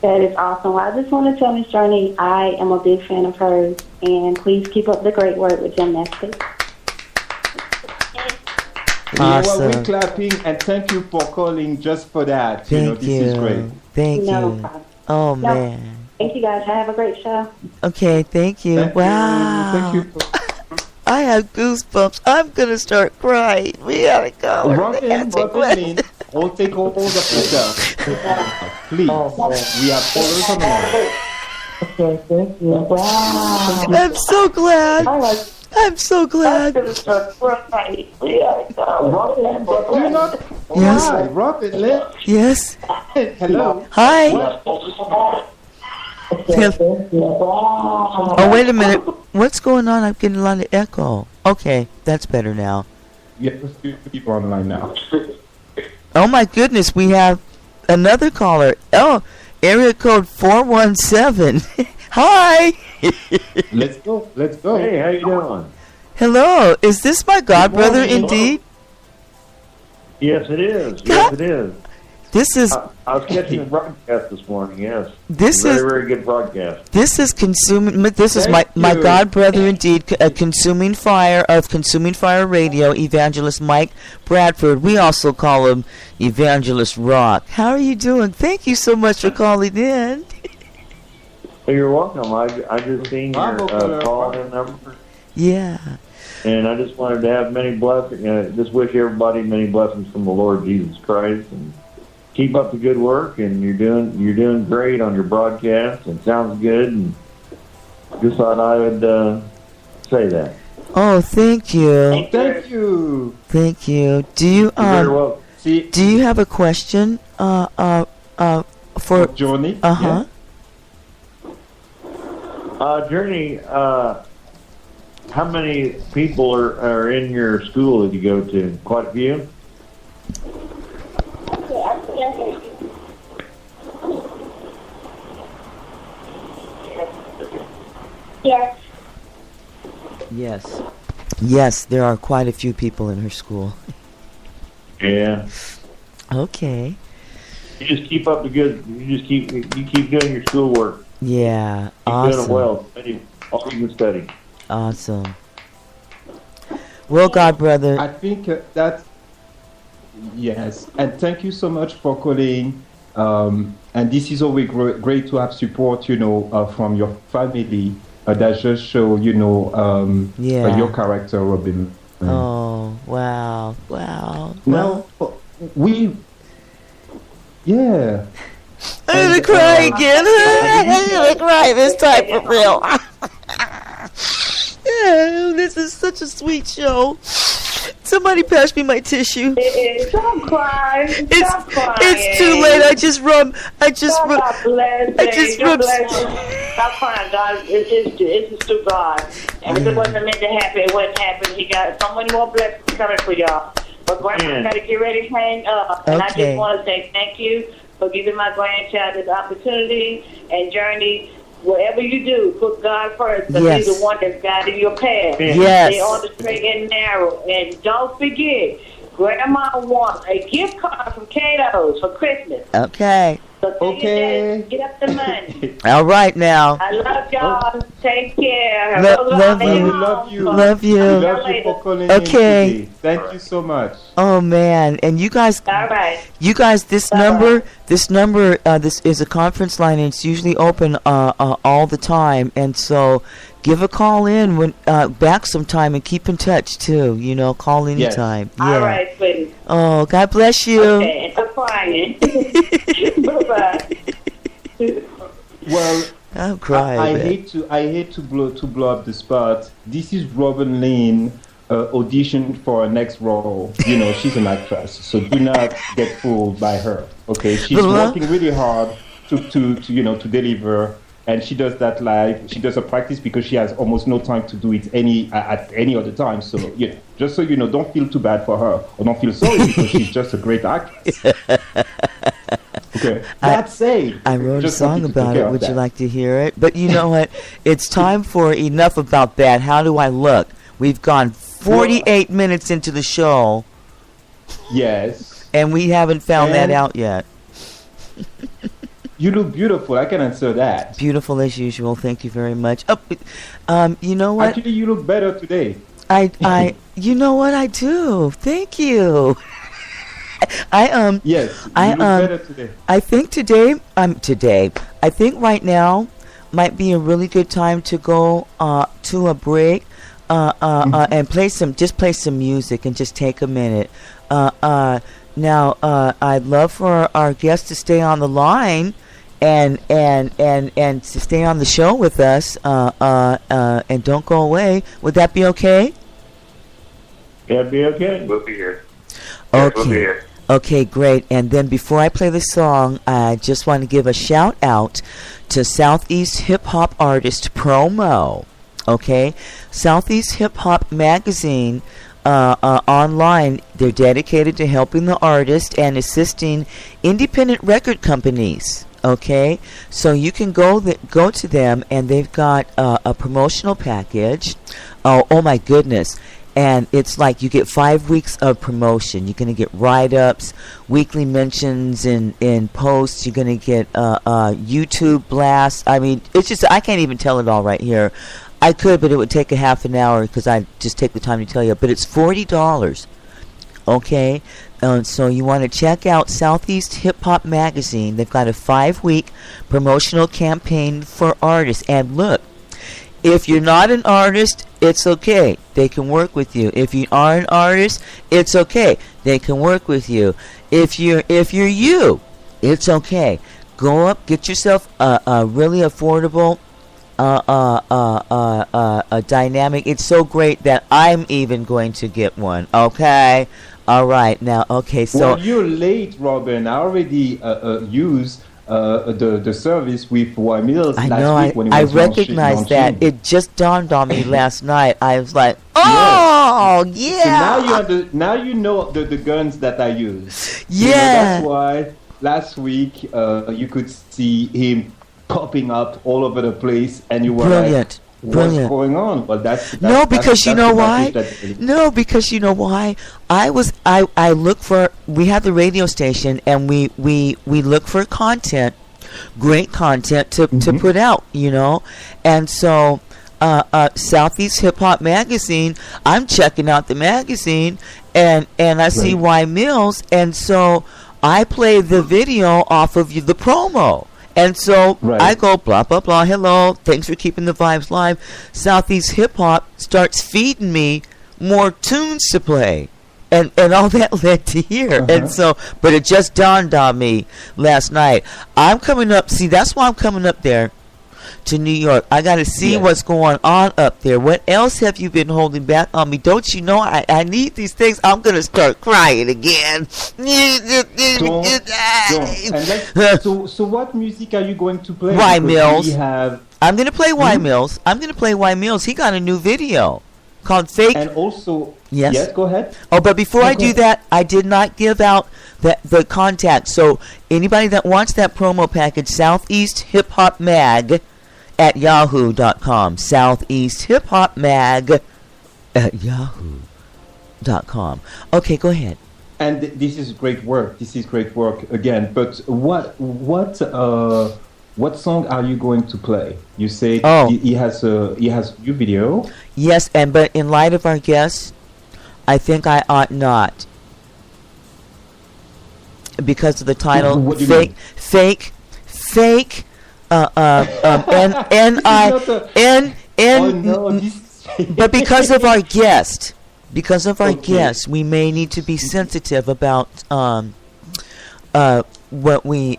That is awesome. Well, I just want to tell Miss Journey I am a big fan of hers, and please keep up the great work with gymnastics. Well, we're Awesome. clapping, and thank you for calling just for that. Thank This is great. Thank No you. problem. Oh, No. man. Thank you guys. Have a great show. Okay, thank you. Thank Wow. you. Thank you. I have goosebumps. I'm going to start crying. We gotta go. Robin, we'll take all the stuff. Please. We have callers on the line. Okay, thank you. Wow. I'm so glad. I'm so glad. Do not. Yes. Hi, Robin, Yes. hello. Hi. Oh, wait a minute. What's going on? I'm getting a lot of echo. Okay, that's better now. Yes, people on the line now. Oh, my goodness. We have another caller. Oh, area code 417. Hi. Let's go. Hey, how you doing? Hello. Is this my godbrother indeed? Yes, it is. Yes, it is. This is I was catching the broadcast this morning. Yes, This very, is- very good broadcast. This is consuming. This is my Thank you. godbrother indeed, Consuming Fire of Consuming Fire Radio, Evangelist Mike Bradford. We also call him Evangelist Rock. How are you doing? Thank you so much for calling in. Well, you're welcome. I just seen your call-in number, Yeah. and I just wanted to have many blessings. Just wish everybody many blessings from the Lord Jesus Christ, and keep up the good work. And you're doing great on your broadcast. It sounds good, and just thought I would say that. Oh, thank you. Thank you. Thank you. Do you You're very welcome. See, do you have a question? For Johnny. uh-huh. Journey, how many people are in your school that you go to? Quite a few? Yes. Yes. Yes, there are quite a few people in her school. Yeah. Okay. You just keep up the good. You keep doing your schoolwork. Yeah. Keep Awesome. doing it well. Study all you can study. Awesome. Well, God, brother. I think that's yes, and thank you so much for calling. And this is always great to have support, from your family. That just show, Yeah. your character, Robin. Oh, wow. Wow. Well, yeah. I'm gonna cry again. I'm gonna cry this time for real. Yeah, this is such a sweet show. Somebody pass me my tissue. Don't cry. Stop crying. It's too late. I just God bless you. Stop crying, God. It's just to God. And if it wasn't meant to happen, it wouldn't happen. He got so many more blessings coming for y'all. But Grandma got to get ready to hang up. And I just want to say thank you for giving my grandchild this opportunity and journey. Whatever you do, put God first, because He's the one that's guiding your path. Yes. Stay on the straight and narrow. And don't forget, Grandma wants a gift card from Cato's for Christmas. Okay. So Okay. Get up the money. All right now. I love y'all. Take care. Love you. We love you. Love you. We love you for calling in today. Thank you so much. Oh man, and you guys. All right. You guys, this number, this is a conference line, and it's usually open all the time. And so, give a call in when back sometime, and keep in touch too. Call anytime. Yes. Yeah. All right, sweetie. Oh, God bless you. Okay, and stop crying. Bye-bye. Well, I'm crying. I hate to blow up the spot. This is Robin Lynn audition for her next role. She's an actress, so do not get fooled by her. Okay, she's working really hard to deliver, and she does that live. She does a practice because she has almost no time to do it at any other time. So just so you know, don't feel too bad for her, or don't feel sorry because she's just a great actress. Okay. That said, I wrote a song about it. Would you like to hear it? But you know what? It's time for enough about that. How do I look? We've gone 48 minutes into the show. Yes. And we haven't found that out yet. You look beautiful. I can answer that. Beautiful as usual. Thank you very much. You know what? Actually, you look better today. You know what? I do. Thank you. Yes, you look better today. I think I think right now might be a really good time to go to a break and play some music and just take a minute. Now I'd love for our guests to stay on the line and to stay on the show with us and don't go away. Would that be okay? That'd be okay. We'll be here. Okay. Yes, we'll be here. Okay, great. And then before I play the song, I just want to give a shout out to Southeast Hip Hop Artist Promo. Okay, Southeast Hip Hop Magazine online. They're dedicated to helping the artist and assisting independent record companies. Okay, so you can go to them, and they've got a promotional package. Oh my goodness. And it's like you get 5 weeks of promotion. You're going to get write-ups, weekly mentions in posts. You're going to get YouTube blasts. I mean, it's just, I can't even tell it all right here. I could, but it would take a half an hour because I just take the time to tell you. But it's $40. Okay? So you want to check out Southeast Hip Hop Magazine. They've got a 5-week promotional campaign for artists. And look, if you're not an artist, it's okay. They can work with you. If you are an artist, it's okay. They can work with you. If you're you, it's okay. Go up, get yourself a really affordable a dynamic. It's so great that I'm even going to get one. Okay? All right. Now, okay, so... Well, you're late, Robin. I already used the service with Wamil last week when it was I recognize that. It just dawned on me last night. I was like, oh, yeah. So now you know the guns that I use. Yeah. That's why last week you could see him popping up all over the place, and you were brilliant. Brilliant. What's going on? Well, No, because you know the why? message that- No, because you know why? I look for, we have the radio station, and we look for content, great content to put out, you know, and so Southeast Hip Hop Magazine, I'm checking out the magazine, and I see Y Mills, and so I play the video off of the promo. And so I go blah blah blah. Hello, thanks for keeping the vibes live. Southeast Hip Hop starts feeding me more tunes to play, and all that led to here. And so, but it just dawned on me last night. I'm coming up. See, that's why I'm coming up there to New York. I got to see what's going on up there. What else have you been holding back on me? Don't you know I need these things? I'm gonna start crying again. Don't. And so what music are you going to play? Y Because Mills. I'm gonna play Y Mills. I'm gonna play Y Mills. He got a new video called Fake. And also, yes, go ahead. Oh, but before I do that, I did not give out the contact. So anybody that wants that promo package, Southeast Hip Hop Mag at yahoo.com. Southeast Hip Hop Mag at yahoo.com. Okay, go ahead. And this is great work. This is great work again. But what song are you going to play? You say he has your video. Yes, but in light of our guests, I think I ought not, because of the title. What do you fake. But because of our guest, we may need to be sensitive about what we,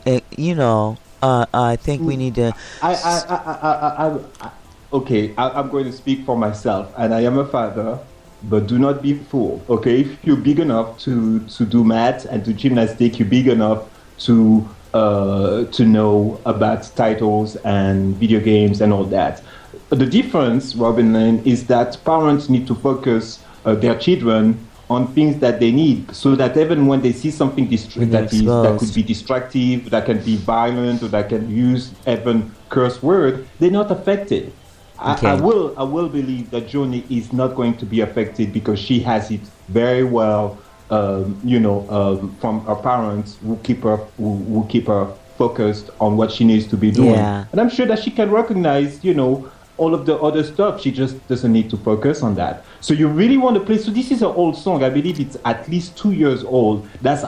I think we need to. I'm going to speak for myself, and I am a father. But do not be fooled, okay? If you're big enough to do math and do gymnastics, you're big enough to know about titles and video games and all that. The difference, Robin Lane, is that parents need to focus their children on things that they need, so that even when they see something that could be distractive, that can be violent, or that can use even curse word, they're not affected. Okay. I will believe that Joni is not going to be affected because she has it very well, from her parents who keep her focused on what she needs to be doing. Yeah. And I'm sure that she can recognize, all of the other stuff. She just doesn't need to focus on that. So you really want to play. So this is an old song. I believe it's at least 2 years old. That's,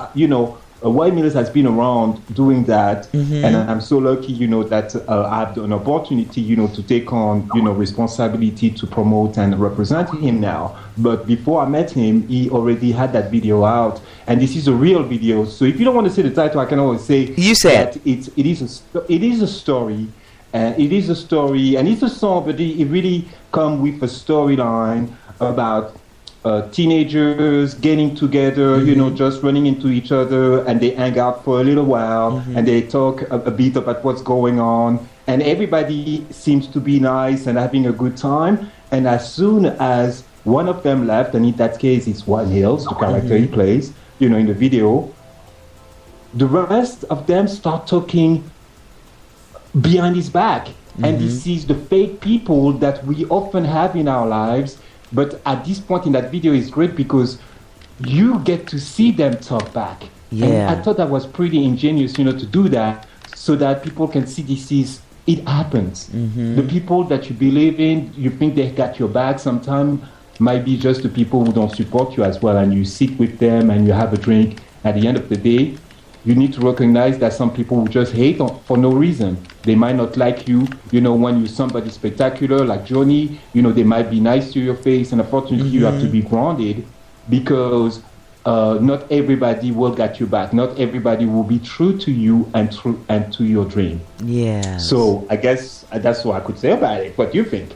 Y Mills has been around doing that, and I'm so lucky, that I have an opportunity, to take on, responsibility to promote and represent him now. But before I met him, he already had that video out, and this is a real video. So if you don't want to say the title, I can always say that it is a story, and it is a story, and it's a song, but it really comes with a storyline about teenagers getting together, just running into each other, and they hang out for a little while, and they talk a bit about what's going on, and everybody seems to be nice and having a good time. And as soon as one of them left, and in that case it's Juan Hills, the character he plays, in the video, the rest of them start talking behind his back, and this is the fake people that we often have in our lives. But at this point in that video is great because you get to see them talk back. Yeah. And I thought that was pretty ingenious, to do that so that people can see it happens. The people that you believe in, you think they got your back sometimes, might be just the people who don't support you as well. And you sit with them and you have a drink. At the end of the day, you need to recognize that some people will just hate for no reason. They might not like you, when you're somebody spectacular like Joni, they might be nice to your face, and unfortunately you have to be grounded because not everybody will get you back. Not everybody will be true to you and to your dream. Yeah. So I guess that's what I could say about it. What do you think?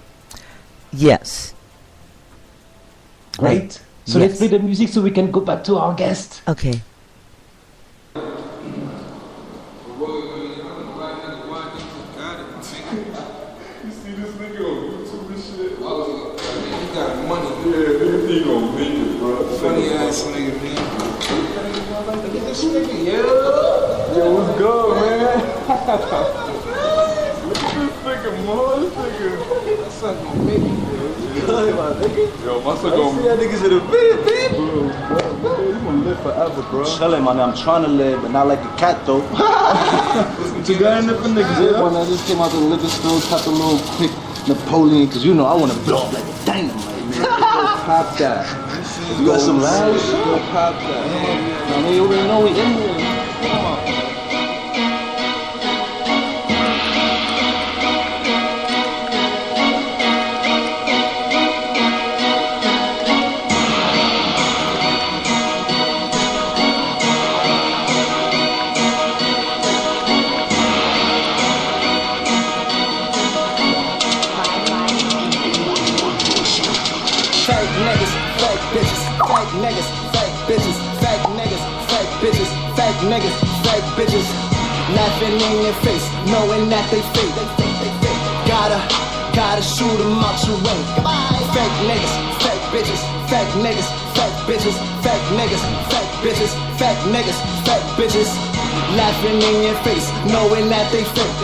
Yes. Great. So let's play the music so we can go back to our guest. Okay. Funny ass nigga, man. Look at this nigga, yo, what's good, man? Look at this nigga, man. This nigga. son gonna make it, bro. My nigga. Yo, my son I see gonna... y'all niggas in a minute, man. Bro, you gonna live forever, bro. Chillin', man. I'm trying to live, but not like a cat, though. What you got in there for niggas, Yeah, when I just came out to the liquor store, cut a little quick Napoleon, because you know I want to blow up like a dynamite, man. Go pop that. You got some loud Go shit? pop that. I mean, you already know we in here. Come on. Fake niggas, fake bitches, fake niggas, fake bitches, fake niggas, fake bitches, fake niggas, fake bitches. Laughing in your face, knowing that they fake. Gotta shoot them out your way. Fake niggas, fake bitches, fake niggas, fake bitches, fake niggas, fake bitches, fake niggas, fake bitches. Laughing in your face, knowing that they fake.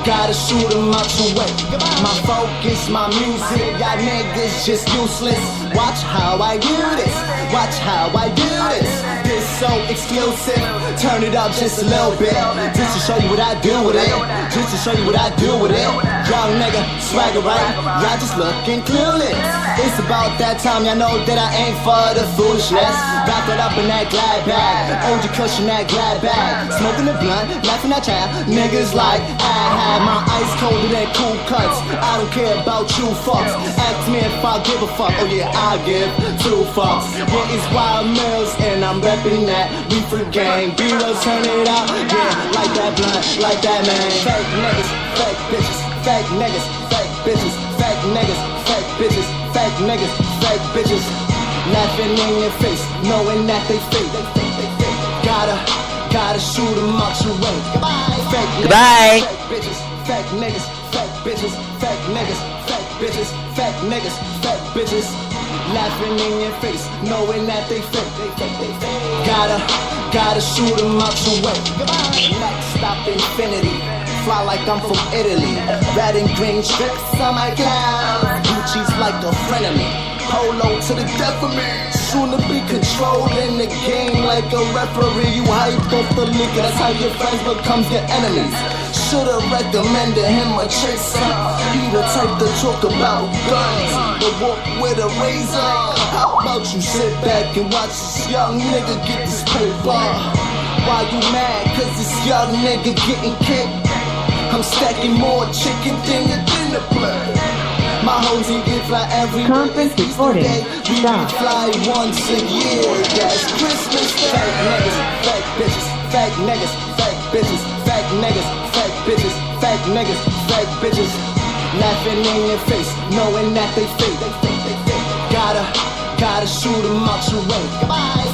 Gotta shoot them out your way. My focus, my music, y'all niggas just useless. Watch how I do this, watch how I do this. This so exclusive, turn it up just a little bit. Just to show you what I do with it, just to show you what I do with it. Young nigga, swagger right, y'all just looking clueless. It's about that time, y'all know that I ain't for the foolishness. Wrap it up in that glad bag, OG cushion that glad bag. Smoking the blunt, laughing at y'all niggas like I have my ice colder than cool cuts. I don't care about you fucks. Ask me if I give a fuck. Oh yeah, I give two fucks. Yeah, it's Wild Mills and I'm repping that reefer gang. B-Rose, turn it out. Yeah, like that blunt, like that man. Fake niggas, fake bitches, fake niggas, fake bitches, fake niggas, fake bitches, fake niggas, fake bitches. Laughing in your face, knowing that they fake. Gotta shoot them out your way. Fake Goodbye. niggas, fake bitches, fake niggas, fake bitches, fake niggas, fake bitches, fake niggas, fake bitches. Laughing in your face, knowing that they fake. Gotta shoot them out your way. Next stop infinity. Fly like I'm from Italy. Red and green strips on my clouds. Gucci's like a friend of me. Polo to the death of me. Soon to be controlling the game like a referee. You hype off the liquor, that's how your friends becomes your enemies. Should've recommended him a chaser. He the type to talk about guns, but walk with a razor. How about you sit back and watch this young nigga get this paper? Why you mad? Cause this young nigga getting kicked. I'm stacking more chicken than your dinner plate. My hoes ain't get fly every Conference recording. We Stop. fly once a year. That's Christmas. Fake niggas, fake bitches, fake niggas, fake bitches, fake niggas, fake bitches, fake niggas, fake bitches. Laughing in your face, knowing that they fake. Gotta shoot them out your way.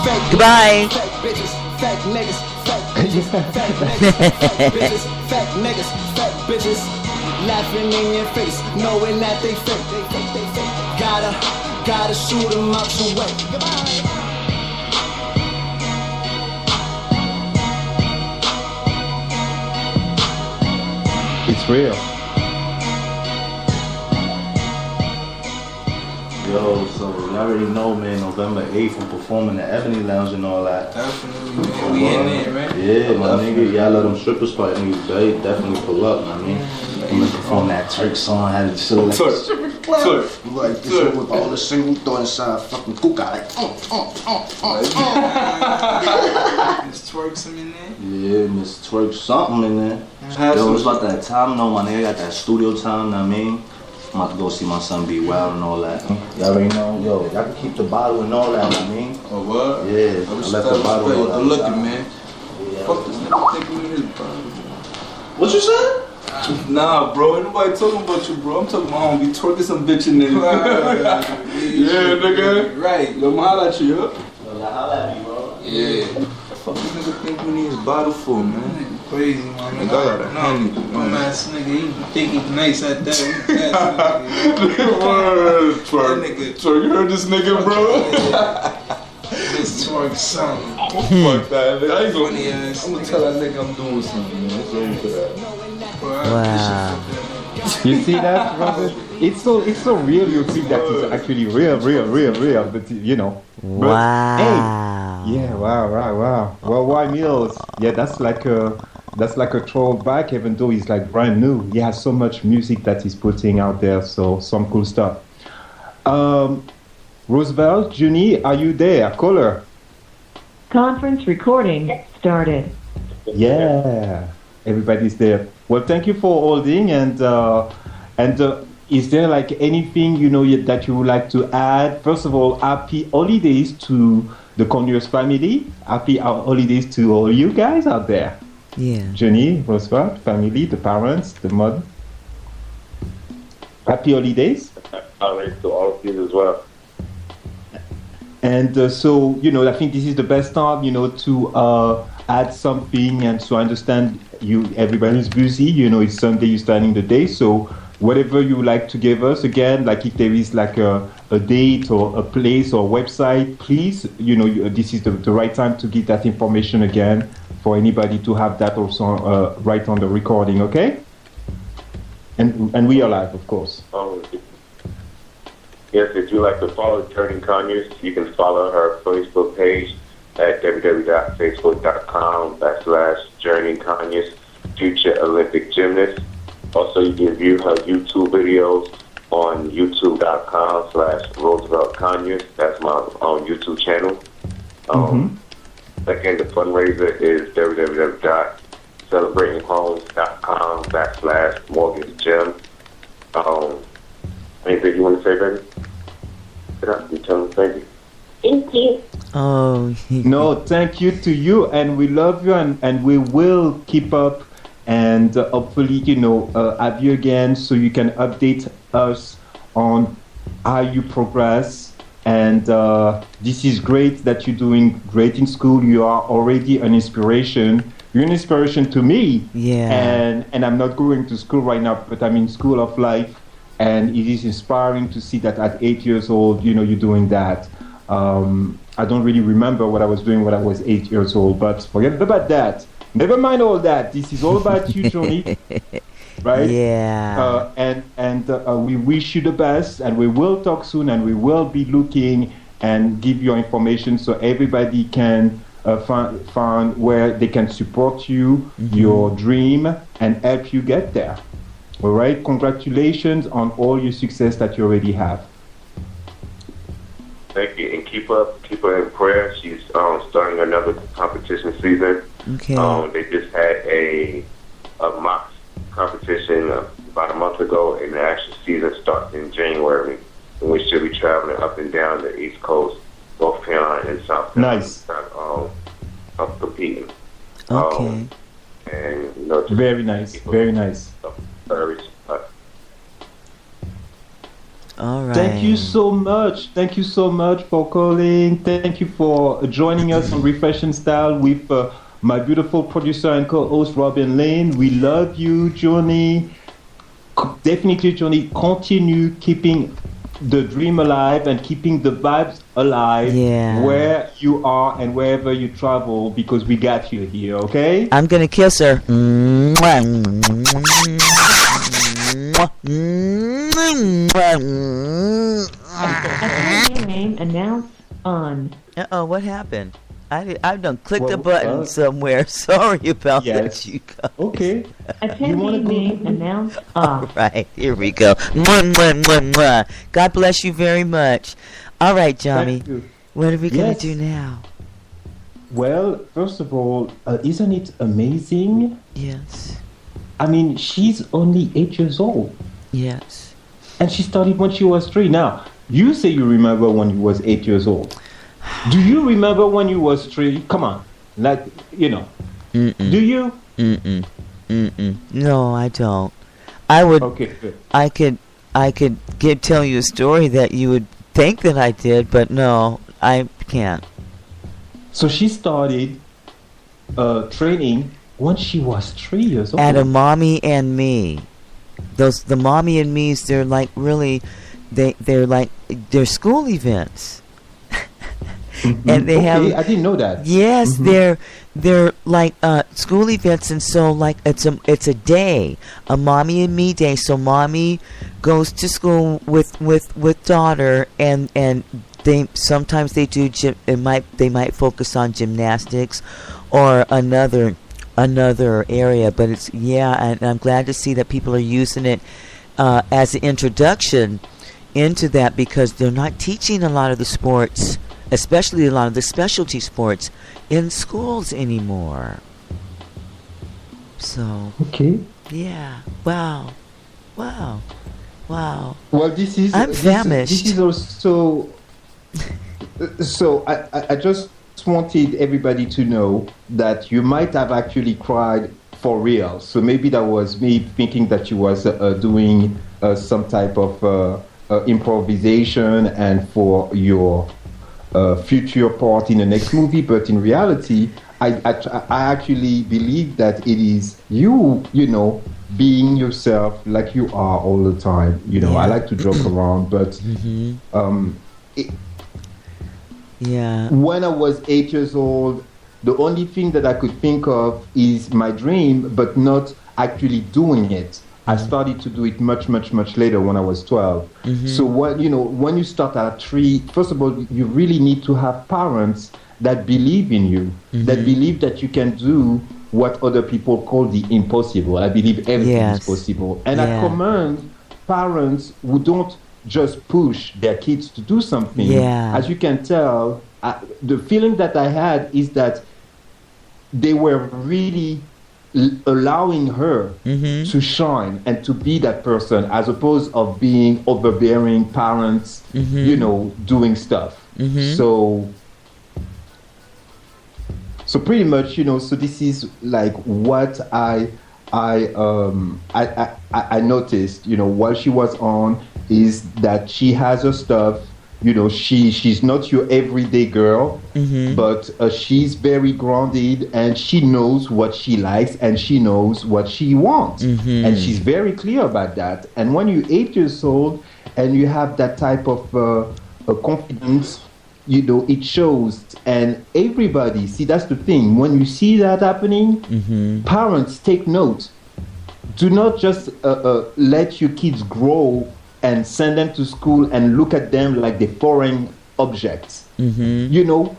Fake Goodbye. niggas, fake bitches, fake niggas, fake bitches, fake niggas, fake bitches, fake niggas, fake bitches. Laughing in your face, knowing that they fake. Gotta shoot them out your way. It's real. Yo, so you already know, man, November 8th, I'm performing at Ebony Lounge and all that. Definitely, man. We in there, right? Yeah, my nigga, y'all let them strippers fight niggas, they definitely pull up, I mean. I'm gonna perform that Turk song, had it shit like Turk. like this shit with all the single throw inside fucking kuka, like Miss Twerk some in there. yeah, Miss Twerk something in there. Yo, it's about that time, no, my nigga, got that studio time, know what I mean? I'm about to go see my son Be Wild and all that. Y'all already know, yo, y'all can keep the bottle and all that, I mean. Oh, what? Yeah, I left the bottle and all that. Good looking, man. Yeah. Fuck this nigga, think we in his bro. What you said? Nah, bro, ain't nobody talking about you, bro. I'm talking about I don't be twerking some bitch in there. Yeah, nigga. Right, let me holler at you, yo. Yo, holla at me, bro. Yeah. Fuck this nigga think we need his bottle for, man. Crazy, man. Nigga, I got a honey. Bum ass nigga, he think he nice at that. Word, Twerk, you heard this nigga, bro? This twerk something. Fuck that, nigga. I ain't Funny ass I'm gonna nigga. tell that nigga I'm doing something, man. It's ready for that. Bro, I Wow. appreciate that. You see that, Robert? It's so real. You think that it's actually real. But you know. But, Wow. hey, yeah. Wow. Well, why Mills? Yeah, that's like a throwback. Even though he's like brand new, he has so much music that he's putting out there. So some cool stuff. Roosevelt, Junie, are you there? Caller. Conference recording started. Yeah, everybody's there. Well, thank you for holding. And is there like anything that you would like to add? First of all, happy holidays to the Conyers family. Happy holidays to all you guys out there. Yeah. Jenny, Roosevelt, family, the parents, the mother. Happy holidays. Holidays to all of you as well. And so, I think this is the best time, to add something. And so I understand everybody's busy. It's Sunday, you're starting the day. So whatever you would like to give us, again, like if there is like a date or a place or website, please, this is the right time to get that information again for anybody to have that also right on the recording, okay? And we are live, of course. Yes, if you like to follow Turning Conyers, you can follow her Facebook page at www.facebook.com/Journey Conyers, future Olympic gymnast. Also, you can view her YouTube videos on youtube.com/Roosevelt Conyers. That's my own YouTube channel. Again, the fundraiser is www.celebratinghomes.com/Morgan's Gym. Anything you want to say, baby? Thank you. Thank you. Oh. No, thank you to you, and we love you, and we will keep up, and hopefully, have you again so you can update us on how you progress. And this is great that you're doing great in school. You are already an inspiration. You're an inspiration to me. Yeah. And I'm not going to school right now, but I'm in school of life. And it is inspiring to see that at 8 years old, you're doing that. I don't really remember what I was doing when I was 8 years old, but forget about that. Never mind all that. This is all about you, Johnny. Right? Yeah. And we wish you the best, and we will talk soon, and we will be looking and give you information so everybody can find where they can support you, your dream, and help you get there. All right, congratulations on all your success that you already have. Thank you, and keep her in prayer. She's starting another competition season. Okay. They just had a mock competition about a month ago, and the actual season starts in January, and we should be traveling up and down the East Coast, North Carolina and South Carolina. Nice. Competing. Okay. And very nice. Very nice. All right. Thank you so much. Thank you so much for calling. Thank you for joining us on Refresh and Style with my beautiful producer and co-host Robin Lane. We love you, Johnny. Definitely, Johnny, continue keeping the dream alive and keeping the vibes alive where you are and wherever you travel, because we got you here, okay? I'm going to kiss her. Name announced on. Uh-oh, what happened? I done clicked a button somewhere. Sorry about that, you guys. Okay. Attendee name announced off. All right, here we go. God bless you very much. All right, Djamee, what are we going to do now? Well, first of all, isn't it amazing? Yes. I mean, she's only 8 years old. Yes. And she started when she was 3. Now, you say you remember when you was 8 years old. Do you remember when you was 3? Come on. Like, Do you? No, I don't. I would. Okay, good. I could tell you a story that you would think that I did, but no, I can't. So she started training when she was 3 years old. At a Mommy and Me. The Mommy and Me's, they're like really, they're school events. and they have. I didn't know that. Yes, they're like school events, and so like it's a day, a mommy and me day. So mommy goes to school with daughter, and they sometimes they do they might focus on gymnastics or another area, but it's and I'm glad to see that people are using it as an introduction into that, because they're not teaching a lot of the sports, especially a lot of the specialty sports, in schools anymore. So yeah, wow. Well, I'm famished. This is also. So I just wanted everybody to know that you might have actually cried for real. So maybe that was me thinking that you was doing some type of improvisation and for your future part in the next movie. But in reality, I actually believe that it is you know, being yourself like you are all the time. You know, I like to joke around, but when I was 8 years old, the only thing that I could think of is my dream, but not actually doing it. I started to do it much later when I was 12. So when you start at 3, first of all, you really need to have parents that believe in you, that believe that you can do what other people call the impossible. I believe everything is possible. And I commend parents who don't just push their kids to do something. As you can tell, the feeling that I had is that they were really allowing her to shine and to be that person, as opposed of being overbearing parents, you know, doing stuff. So pretty much, you know, so this is like what I noticed, you know, while she was on, is that she has her stuff. You know, she's not your everyday girl, but she's very grounded, and she knows what she likes and she knows what she wants, and she's very clear about that. And when you're 8 years old and you have that type of confidence, you know, it shows. And everybody, see, that's the thing. When you see that happening, parents, take note. Do not just let your kids grow and send them to school and look at them like the foreign objects. You know,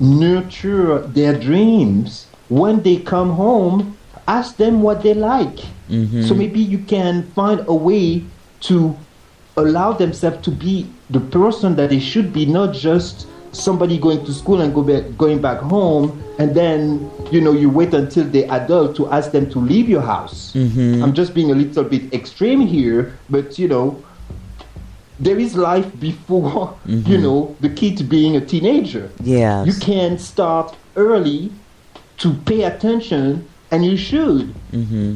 nurture their dreams. When they come home, ask them what they like. So maybe you can find a way to allow themselves to be the person that they should be, not just somebody going to school and going back home, and then, you know, you wait until they're adult to ask them to leave your house. I'm just being a little bit extreme here, but, you know, there is life before, you know, the kid being a teenager. You can start early to pay attention, and you should,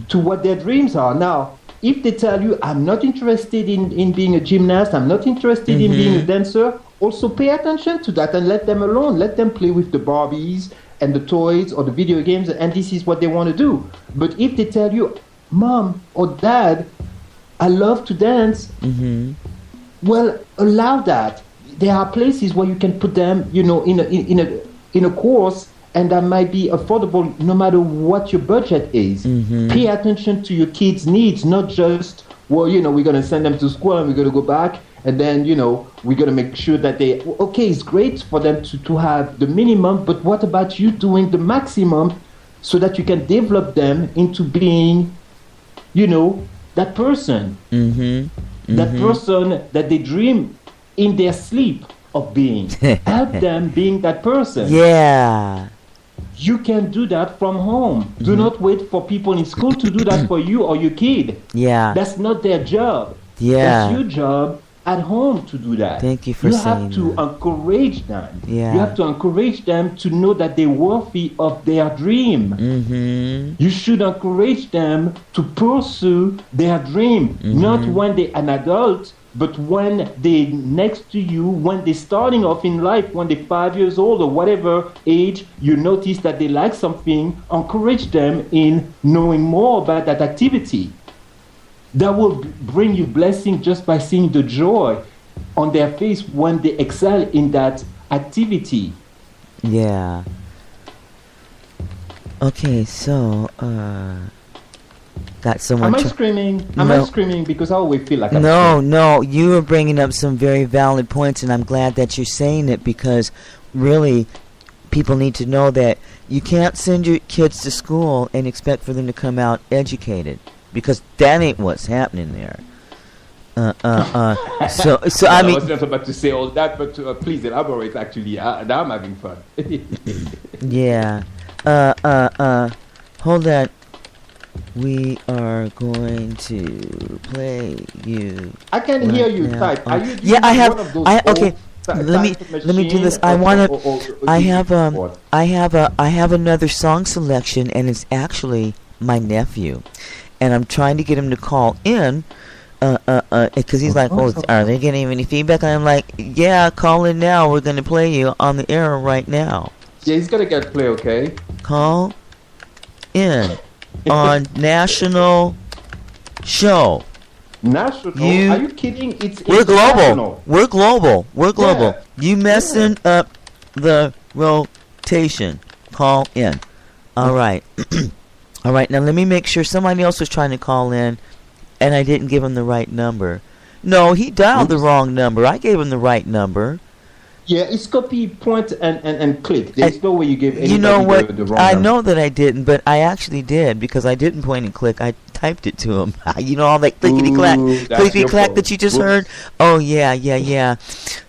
to what their dreams are. Now, if they tell you, I'm not interested in being a gymnast, I'm not interested in being a dancer, also pay attention to that and let them alone. Let them play with the Barbies and the toys or the video games, and this is what they want to do. But if they tell you, Mom or Dad, I love to dance, well, allow that. There are places where you can put them, you know, in a course, and that might be affordable no matter what your budget is. Pay attention to your kids' needs, not just, well, you know, we're going to send them to school and we're going to go back, and then, you know, we're going to make sure that they, okay, it's great for them to have the minimum, but what about you doing the maximum so that you can develop them into being, you know, that person. That person that they dream in their sleep of being. Help them being that person. You can do that from home. Do not wait for people in school to do that for you or your kid. That's not their job. That's your job at home to do that. Thank you for saying that. You have to encourage them. You have to encourage them to know that they're worthy of their dream. You should encourage them to pursue their dream, not when they're an adult, but when they're next to you, when they're starting off in life, when they're 5 years old or whatever age, you notice that they like something, encourage them in knowing more about that activity. That will bring you blessing just by seeing the joy on their face when they excel in that activity. Yeah. Okay, so got someone. Am I screaming? Am I screaming because I always feel like I'm screaming. No, you are bringing up some very valid points, and I'm glad that you're saying it because really, people need to know that you can't send your kids to school and expect for them to come out educated because that ain't what's happening there. So I mean, I was not about to say all that, but please elaborate. Actually, now I'm having fun. Yeah. Hold on. We are going to play you. I can hear you type. Are you yeah, I have. one of those Okay. Let me do this. I want to. I have another song selection, and it's actually my nephew, and I'm trying to get him to call in. Because he's like, oh, are they getting any feedback? And I'm like, yeah, call in now. We're going to play you on the air right now. Yeah, he's going to get play, okay? Call in on national show. National? Are you kidding? We're global. We're global. We're global. Yeah. You messing up the rotation. Call in. All right. All right. Now let me make sure somebody else was trying to call in. And I didn't give him the right number. No, he dialed the wrong number. I gave him the right number. Yeah, it's copy, point, and click. There's no way you gave anybody the wrong number. I know that I didn't, but I actually did because I didn't point and click. I typed it to him. You know all that clickety-clack that you just heard? Oh, yeah.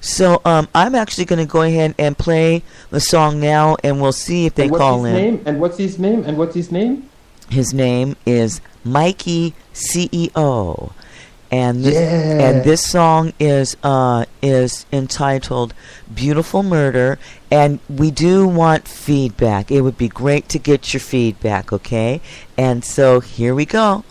So I'm actually going to go ahead and play the song now, and we'll see if they call in. And what's his name? His name is Mikey CEO, and this song is entitled "Beautiful Murder," and we do want feedback. It would be great to get your feedback, okay? And so here we go.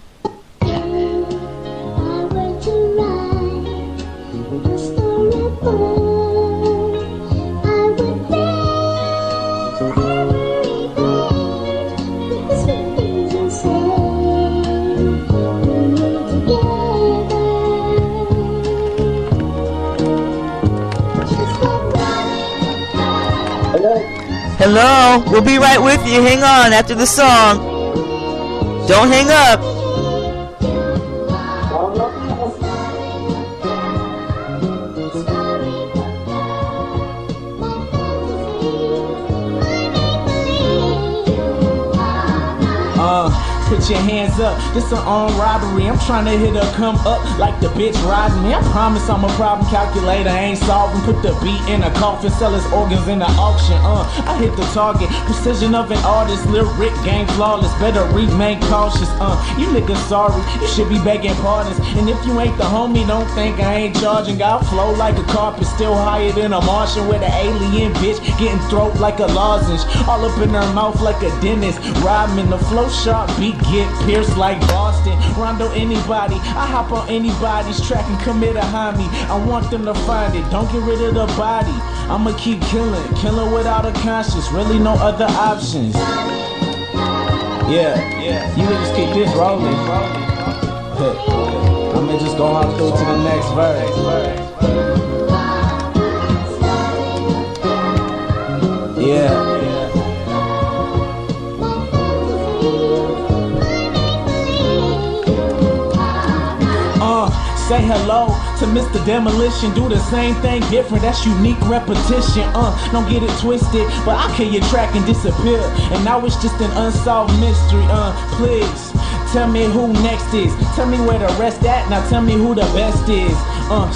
Hello, we'll be right with you. Hang on after the song. Don't hang up. Put your hands up, this an armed robbery. I'm trying to hit her come up like the bitch riding me. I promise I'm a problem calculator, ain't solving. Put the beat in a coffin, sell his organs in the auction. I hit the target, precision of an artist. Lyric game flawless, better remain cautious. You niggas sorry, you should be begging pardons. And if you ain't the homie, don't think I ain't charging. Got flow like a carpet, still higher than a Martian. With an alien bitch, getting throat like a lozenge. All up in her mouth like a dentist. Rhyming the flow sharp beat. Get pierced like Boston. Rondo anybody. I hop on anybody's track and commit a homie. I want them to find it. Don't get rid of the body. I'ma keep killing without a conscience. Really no other options. Yeah. You niggas keep this rolling. I'ma just go on through to the next verse. Yeah. Say hello to Mr. Demolition. Do the same thing different. That's unique repetition. Don't get it twisted, but I kill your track and disappear. And now it's just an unsolved mystery. Please tell me who next is. Tell me where the rest at. Now tell me who the best is.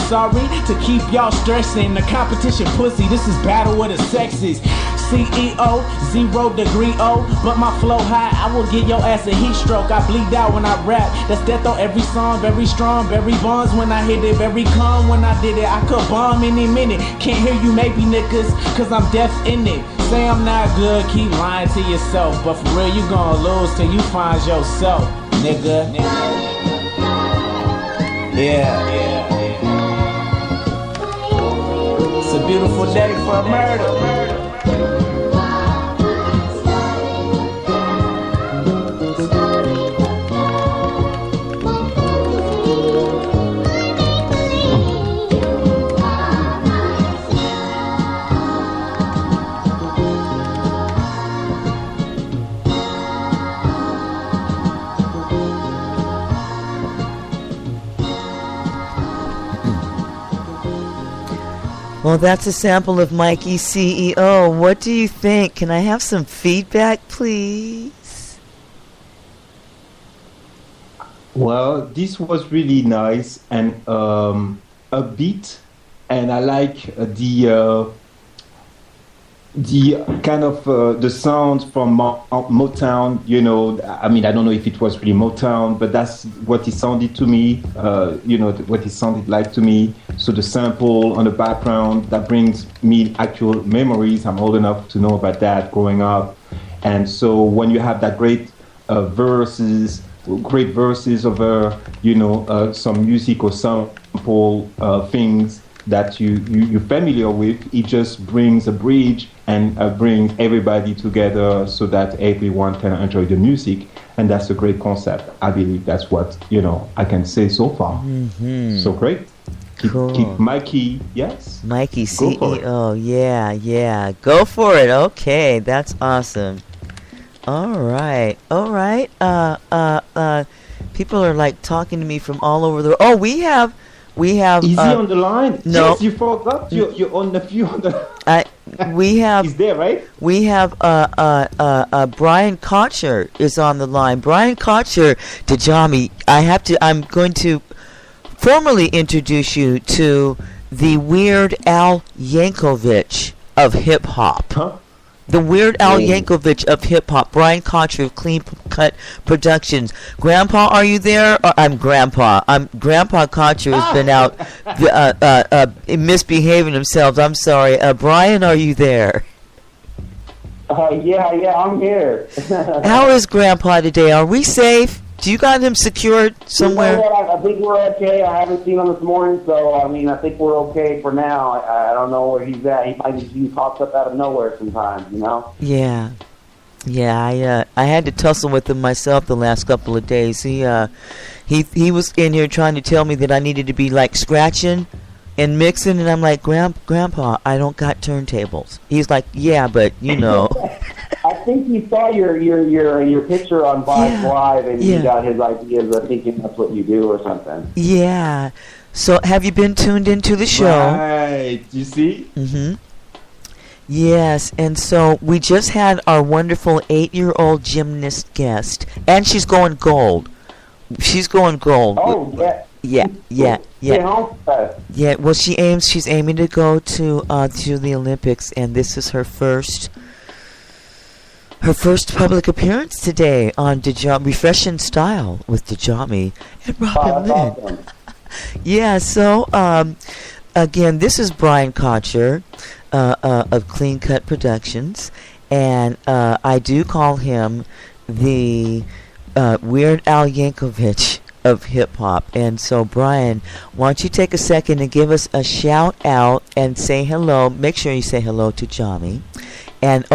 Sorry to keep y'all stressing. The competition pussy. This is battle of the sexes. CEO, 0 degree O, but my flow high, I will give your ass a heat stroke. I bleed out when I rap, that's death on every song, very strong, very bonds when I hit it, very calm when I did it. I could bomb any minute, can't hear you maybe niggas, cause I'm deaf in it. Say I'm not good, keep lying to yourself, but for real you gon' lose till you find yourself, nigga. Yeah. It's a beautiful day for a murder. Well, that's a sample of Mikey CEO. What do you think? Can I have some feedback, please? Well, this was really nice and upbeat, and I like the kind of the sound from Motown. You know, I mean, I don't know if it was really Motown, but that's what it sounded to me. You know, what it sounded like to me. So the sample on the background, that brings me actual memories. I'm old enough to know about that growing up. And so when you have that great verses over, you know, some music or sample things that you're familiar with, it just brings a bridge and brings everybody together so that everyone can enjoy the music. And that's a great concept. I believe that's what, you know, I can say so far. Mm-hmm. So great. Cool. Keep Mikey, yes? Mikey CEO, yeah. Go for it. Okay, that's awesome. All right. People are like talking to me from all over the. Oh, we have. Is he on the line? No. Yes, you forgot. You're on the few on the. We have. He's there, right? We have Brian Kocher is on the line. Brian Kocher, Djamee. I'm going to formally introduce you to the Weird Al Yankovic of hip hop. Huh? The Weird Al Yankovic of hip hop, Brian Kocher of Clean Cut Productions. Grandpa, are you there? I'm Grandpa. Grandpa Kocher has been out misbehaving himself. I'm sorry. Brian, are you there? Yeah, I'm here. How is Grandpa today? Are we safe? Do you got him secured somewhere? I think we're okay. I haven't seen him this morning, so I mean, I think we're okay for now. I don't know where he's at. He might just pops up out of nowhere sometimes, you know? Yeah. I had to tussle with him myself the last couple of days. He was in here trying to tell me that I needed to be like scratching and mixing, and I'm like, Grandpa, I don't got turntables. He's like, yeah, but you know. I think he saw your picture on Vibe Live, and he got his ideas of thinking that's what you do or something. Yeah. So have you been tuned into the show? Right. You see? Mm-hmm. Yes, and so we just had our wonderful 8-year-old gymnast guest, and she's going gold. Oh, yeah. Yeah. Well, she's aiming to go to the Olympics, and this is her first public appearance today on Refreshing Style with Djamee and Robin Lynn. Awesome. Yeah. So again, this is Brian Kocher of Clean Cut Productions, and I do call him the Weird Al Yankovic of hip hop. And so, Brian, why don't you take a second and give us a shout out and say hello? Make sure you say hello to Djamee. And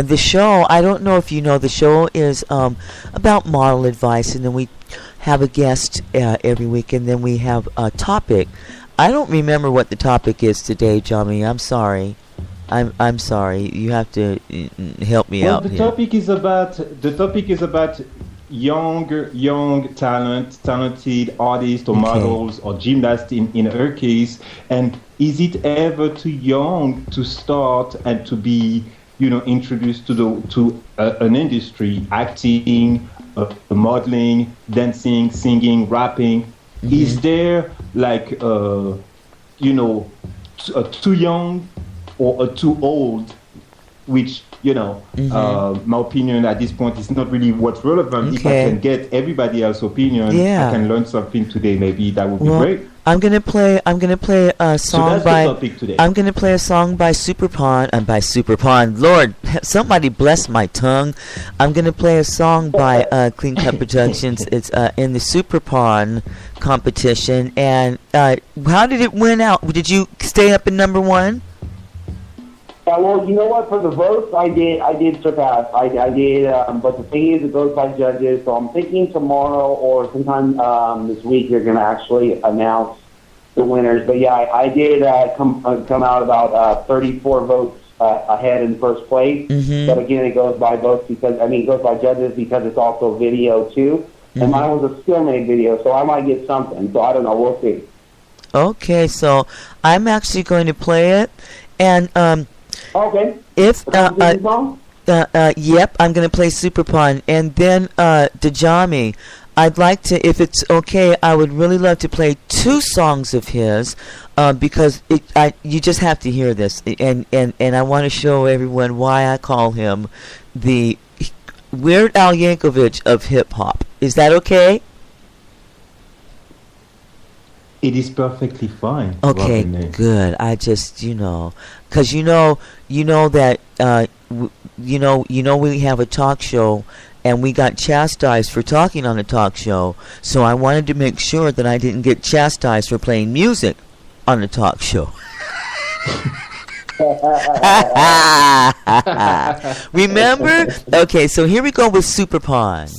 the show, I don't know if you know, the show is about model advice, and then we have a guest every week, and then we have a topic. I don't remember what the topic is today, Djamee. I'm sorry. I'm sorry. You have to help me out. The topic is about young talented artists or models or gymnasts in her case. And is it ever too young to start and to be, you know, introduced to an industry, acting, modeling, dancing, singing, rapping? Mm-hmm. Is there like you know, too young or too old? Which, you know, my opinion at this point is not really what's relevant. If I can get everybody else's opinion, I can learn something today. Maybe that would be great. I'm gonna play a song so that's by. The topic today. I'm gonna play a song by Superpon. Lord, somebody bless my tongue. I'm gonna play a song by Clean Cut Productions. It's in the Superpon competition. And how did it win out? Did you stay up in number one? Well, you know what? For the votes, I did surpass. I did, but the thing is, it goes by judges. So I'm thinking tomorrow or sometime this week they're going to actually announce the winners. But yeah, I did come out about 34 votes ahead in first place. Mm-hmm. But again, it goes by votes it goes by judges because it's also video too. Mm-hmm. And mine was a still made video, so I might get something. So I don't know. We'll see. Okay, so I'm actually going to play it, and Okay. if yep, I'm going to play Super Pun, and then Djamee, I'd like to, if it's okay, I would really love to play 2 songs of his, because you just have to hear this, and I want to show everyone why I call him the Weird Al Yankovic of hip hop. Is that okay? It is perfectly fine. Okay, Robin. good. I just, because you know that we have a talk show, and we got chastised for talking on a talk show. So I wanted to make sure that I didn't get chastised for playing music on a talk show. Remember? Okay, so here we go with Super Pun.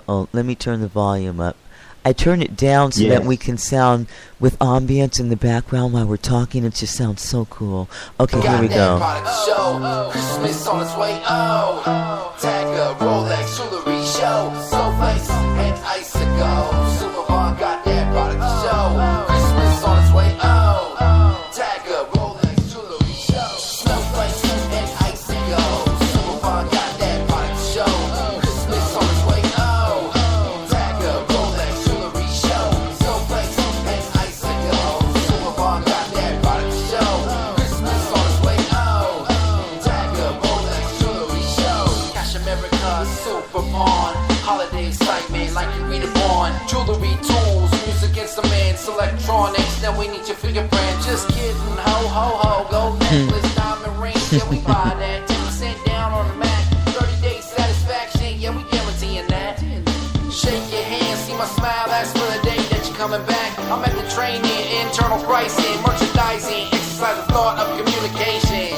Let me turn the volume up. I turn it down so that we can sound with ambience in the background while we're talking. It just sounds so cool. Okay, here we go. Christmas on its way, tag a Rolex jewelry show, snowflakes and icicles. Superman got that product to show. Christmas on its way, tag a Rolex jewelry show, snowflakes and icicles. Superman got that product to show. Christmas on its way, tag a Rolex jewelry show, snowflakes and icicles. Superman got that product to show. Christmas on its way, tag a Rolex jewelry show. Cash America, Superman, holiday excitement like you read it on. Jewelry, tools, music instruments, electronics. Now we need your fingerprint. Just kidding, ho ho ho. Gold necklace, diamond ring. Yeah, we buy that. 10% down on the Mac. 30-day satisfaction. Yeah, we guaranteeing that. Shake your hand, see my smile. That's for the day that you're coming back. I'm at the training, internal pricing, merchandising, exercise the thought of communication.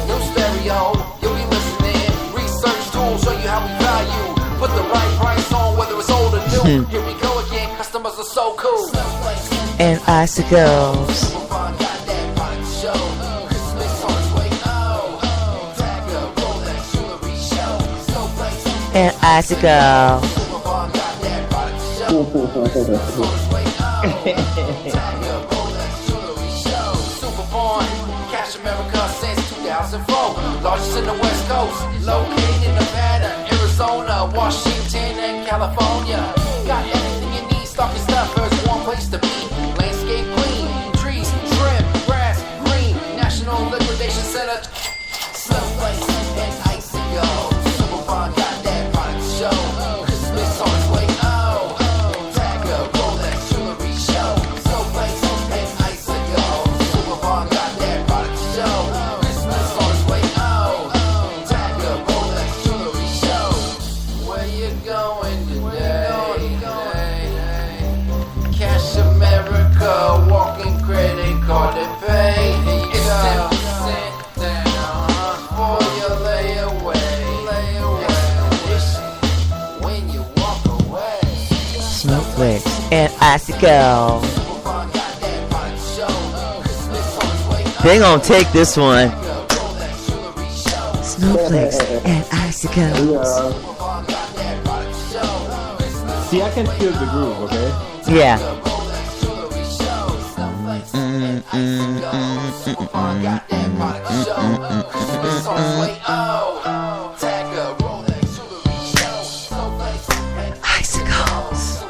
New stereo, you'll be listening. Research tools show you how we value. Put the right price on whether it's old or new. Here we go again, customers are so cool. And icicles. And icicles. Superborn, Cash America since 2004. Largest in the West Coast, located in Nevada, Arizona, Washington, and California. Got everything you need, stocking stuffers, one place to be. Landscape clean, trees, trim, grass, green. National Liquidation Center, snowflakes and icicles. Superborn got that product to show. Christmas on its way, tag a Rolex jewelry show. Snowflakes and icicles. Superborn got that product to show. Christmas on its way, tag a Rolex jewelry show. Where you going today? Cash America, walking credit card to pay. It's 10% down for your layaway. Expedition when you walk away. Snowflakes and icicles. They gonna take this one. Snowflakes and icicles. See, I can feel the groove, okay? Yeah. Icicles.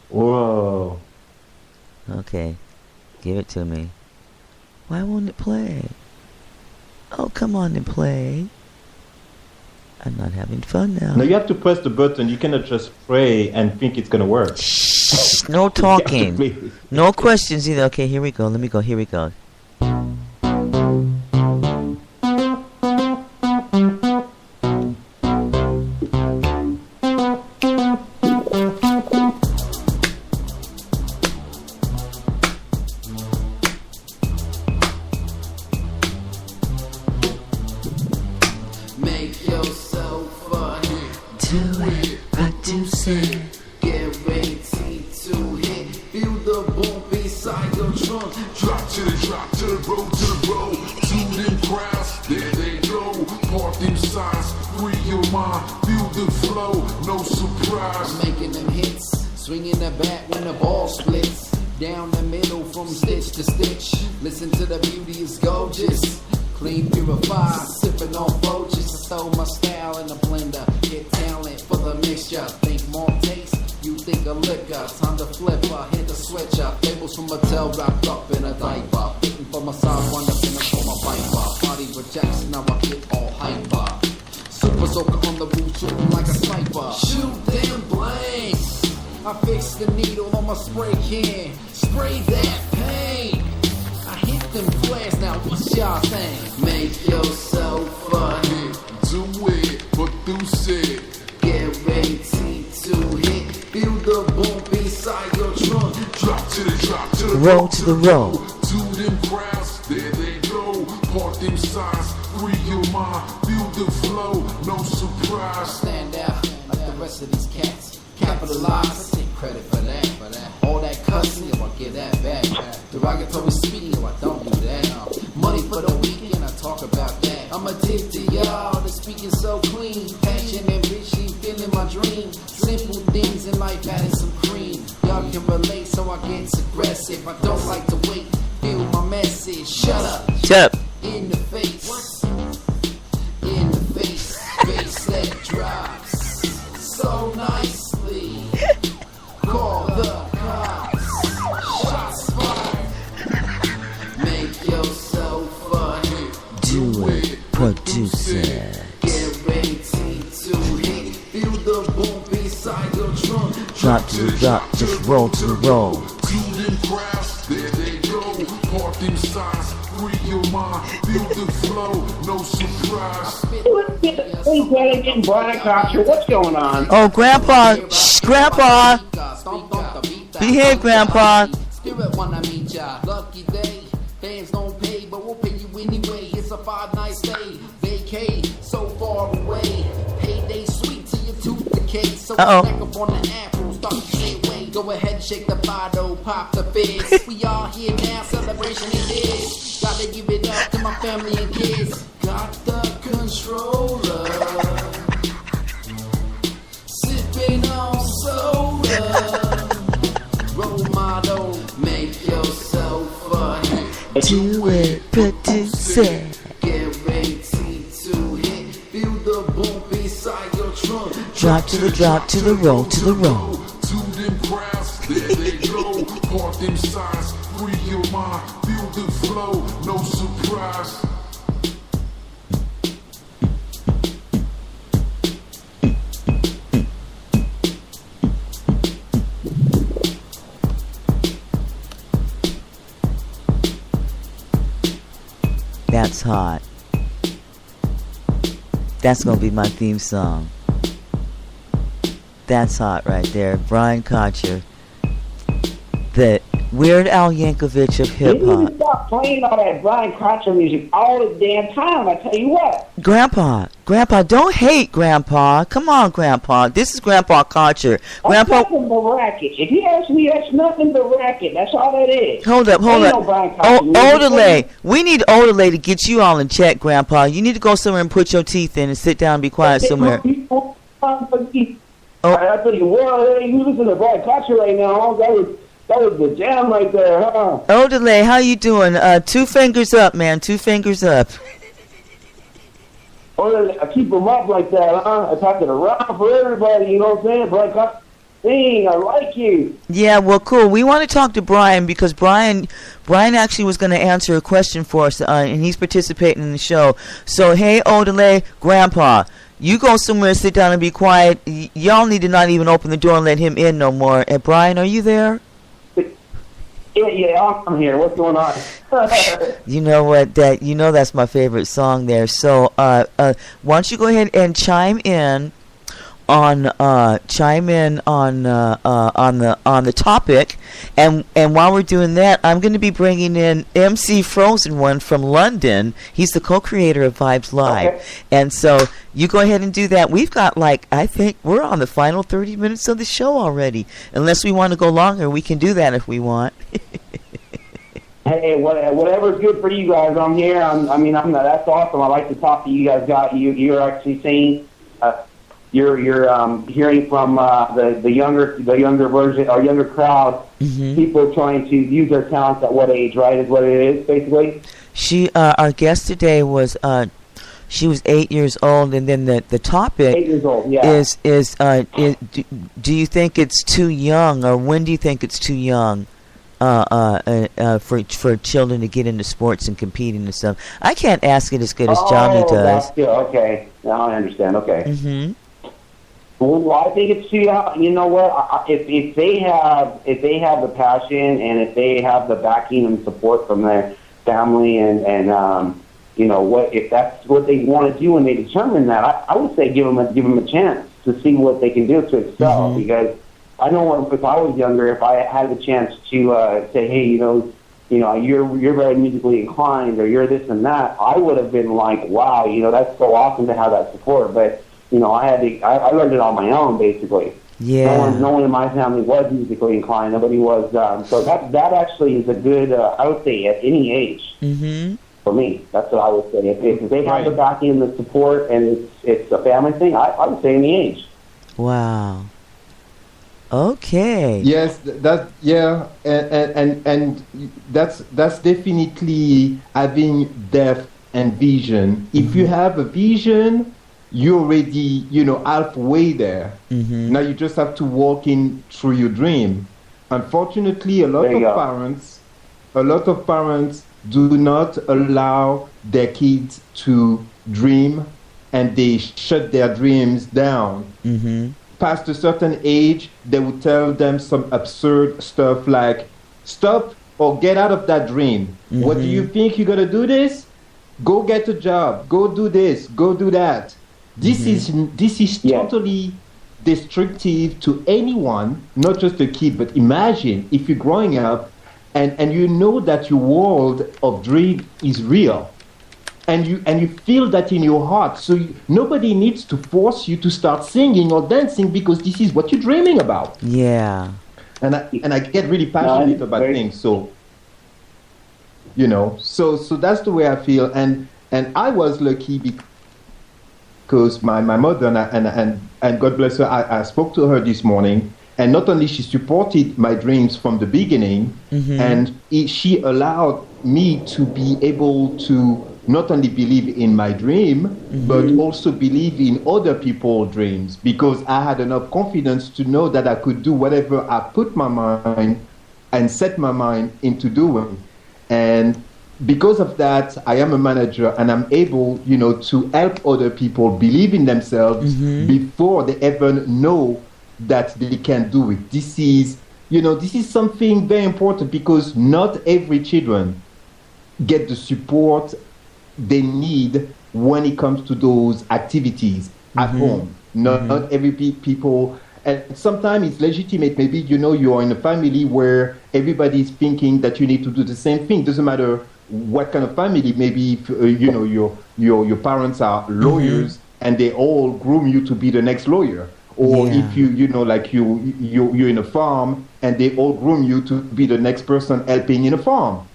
Whoa. Okay, give it to me. Why won't it play? Oh, come on and play. I'm not having fun now. No, you have to press the button. You cannot just pray and think it's gonna work. Shh, no talking. No questions either. Okay, here we go. Let me go. Here we go. Make yourself Do it, produce it. guaranteed to hit. Feel the bump inside your trunk. Drop to the drop. splits down the middle from stitch to stitch. Listen to the beauty, it's gorgeous. Clean, purified, sipping on Folgers. I stole my style in a blender. Get talent for the mixture. Think more taste, you think of liquor. Time to flip her, hit the switcher. Fables from a tail wrapped up in a diaper. Waiting for my side, one up in a for my viper. Body rejects, now I get all hyper. Super soaker on the roof, shooting like a sniper. Shoot them blanks. I fix the needle on my spray can. Spray that paint. I hit them flares, now what's y'all think? Make yourself a hit. Do it, produce it. Get ready to hit. Feel the bump inside your trunk. Drop to the drop to the roll to the roll. To them crowds, there they go. Park them signs, free your mind. Feel the flow, no surprise. Stand out like the rest of these cats. Capitalize, I take credit for that. All that cussing, I give that back. Derogatory speaking, I don't do that. Money for the weekend, I talk about that. I'm addicted to y'all, the speaking so clean. Passion and vision, feeling my dream. Simple things in life, adding some cream. Y'all can relate, so I get aggressive. I don't like to wait, feel my message. Shut up. Shut up. In the face. In the face. Face that drops. So nicely. Call the cops. Shots fired. Make yourself a hit. Do it, produce it. Get ready to hit. Feel the bump inside your trunk. Drop to the drop, just roll to the roll. To them crowds, there they go. Park them signs, free your mind. Feel the flow, no surprise. Brian Coxer, what's going on? Oh, Grandpa, shh, Grandpa. Behave, Grandpa. Spirit wanna meet ya. Lucky day. Fans don't pay, but we'll pay you anyway. It's a 5-night stay. Vacay, so far away. Payday sweet till your tooth decay. So snack up on the apple, start to say wait. Go ahead and shake the bottle, pop the fizz. We all here now, celebration it is. Gotta give it up to my family and kids. Got the controller. Sipping on soda. Role model, make yourself a hit. Do it, produce it. Get ready to hit. Feel the bump inside your trunk. Drop to the drop, to the roll, to the roll. To them crowds, there they go. Park them signs, free your mind. Feel the flow, no surprise. That's hot. That's gonna be my theme song. That's hot right there. Brian Kocher, the Weird Al Yankovic of hip You need hop. to stop playing all that Brian Coxer music all the damn time. I tell you what. Grandpa, don't hate Grandpa. Come on, Grandpa. This is Grandpa Kocher. That's Grandpa, nothing but racket. If you ask me, that's nothing but racket. That's all that is. hold up. Ain't no Brian Coxer music. Odelay. We need Odelay to get you all in check, Grandpa. You need to go somewhere and put your teeth in and sit down and be quiet somewhere. I tell you what, you listen to Brian Coxer right now. That was the jam right there, huh? Odelay, how you doing? 2 fingers up, man. 2 fingers up. I keep them up like that, huh? I talk it around for everybody, you know what I'm saying? Brian Coxer, dang, I like you. Yeah, well, cool. We want to talk to Brian because Brian actually was going to answer a question for us, and he's participating in the show. So, hey, Odelay, Grandpa, you go somewhere and sit down and be quiet. Y'all need to not even open the door and let him in no more. And Brian, are you there? Yeah, I'm here. What's going on? You know what? That's my favorite song there. So, why don't you go ahead and chime in on the topic, and while we're doing that, I'm going to be bringing in MC Frozen One from London. He's the co-creator of Vibes Live, Okay. and so you go ahead and do that. We've got I think we're on the final 30 minutes of the show already. Unless we want to go longer, we can do that if we want. Hey, whatever's good for you guys. I'm here. That's awesome. I like to talk to you guys. You're actually saying you're hearing from the younger version or younger crowd, people trying to use their talents at what age, right? Is what it is basically. She, our guest today was, she was 8 years old, and then the topic 8 years old, yeah. is do you think it's too young, or when do you think it's too young for children to get into sports and competing and stuff? I can't ask it as good as Djamee does. That's good. Okay, now I understand. Okay. Mm-hmm. Well, I think it's too young. You know what? If they have the passion and if they have the backing and support from their family and you know what, if that's what they want to do and they determine that, I would say give them a chance to see what they can do to excel. Because I know if I was younger, if I had the chance to say, hey, you know, you're very musically inclined, or you're this and that, I would have been like, wow, you know, that's so awesome to have that support. But you know, I learned it on my own, basically. Yeah. No one in my family was musically inclined. Nobody was. So that actually is a good, I would say, at any age. Mm-hmm. For me, that's what I would say. If they have the backing and the support, and it's a family thing, I would say any age. Wow. Okay. Yes, and that's definitely having depth and vision. If you have a vision, you're already, halfway there. Now you just have to walk in through your dream. Unfortunately, a lot of parents do not allow their kids to dream, and they shut their dreams down. Past a certain age, they would tell them some absurd stuff like, stop or get out of that dream. What do you think you're going to do this? Go get a job. Go do this. Go do that. This is totally destructive to anyone, not just a kid. But imagine if you're growing up and you know that your world of dream is real, and you feel that in your heart. So nobody needs to force you to start singing or dancing, because this is what you're dreaming about. Yeah. And I get really passionate about things. So so that's the way I feel. And I was lucky because my mother and God bless her, I spoke to her this morning, and not only she supported my dreams from the beginning, and she allowed me to be able to not only believe in my dream, but also believe in other people's dreams, because I had enough confidence to know that I could do whatever I put my mind and set my mind into doing. And because of that, I am a manager, and I'm able, to help other people believe in themselves before they ever know that they can do it. This is something very important, because not every children get the support they need when it comes to those activities at home. Not every people, and sometimes it's legitimate. Maybe you're in a family where everybody is thinking that you need to do the same thing. Doesn't matter what kind of family. Maybe if, your parents are lawyers and they all groom you to be the next lawyer. Or if you're in a farm and they all groom you to be the next person helping in a farm.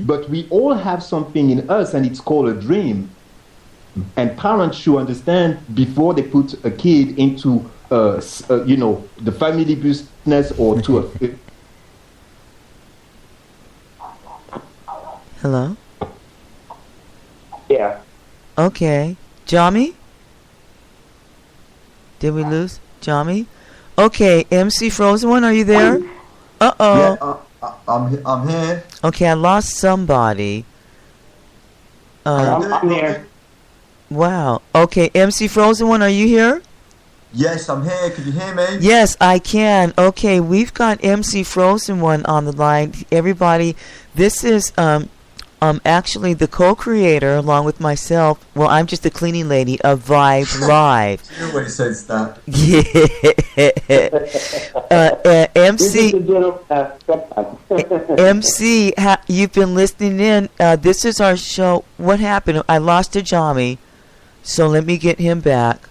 But we all have something in us, and it's called a dream. And parents should understand before they put a kid into the family business or to a. Hello? Yeah. Okay. Djamee? Did we lose Djamee? Okay, MC Frozen One, are you there? Uh-oh. Yeah, I'm here. Okay, I lost somebody. I'm here. Wow. Okay, MC Frozen One, are you here? Yes, I'm here. Can you hear me? Yes, I can. Okay, we've got MC Frozen One on the line. Everybody, this is actually the co-creator, along with myself. Well, I'm just the cleaning lady of Vibe Live. You know when it says that. MC, you've been listening in. This is our show. What happened? I lost Djamee, so let me get him back.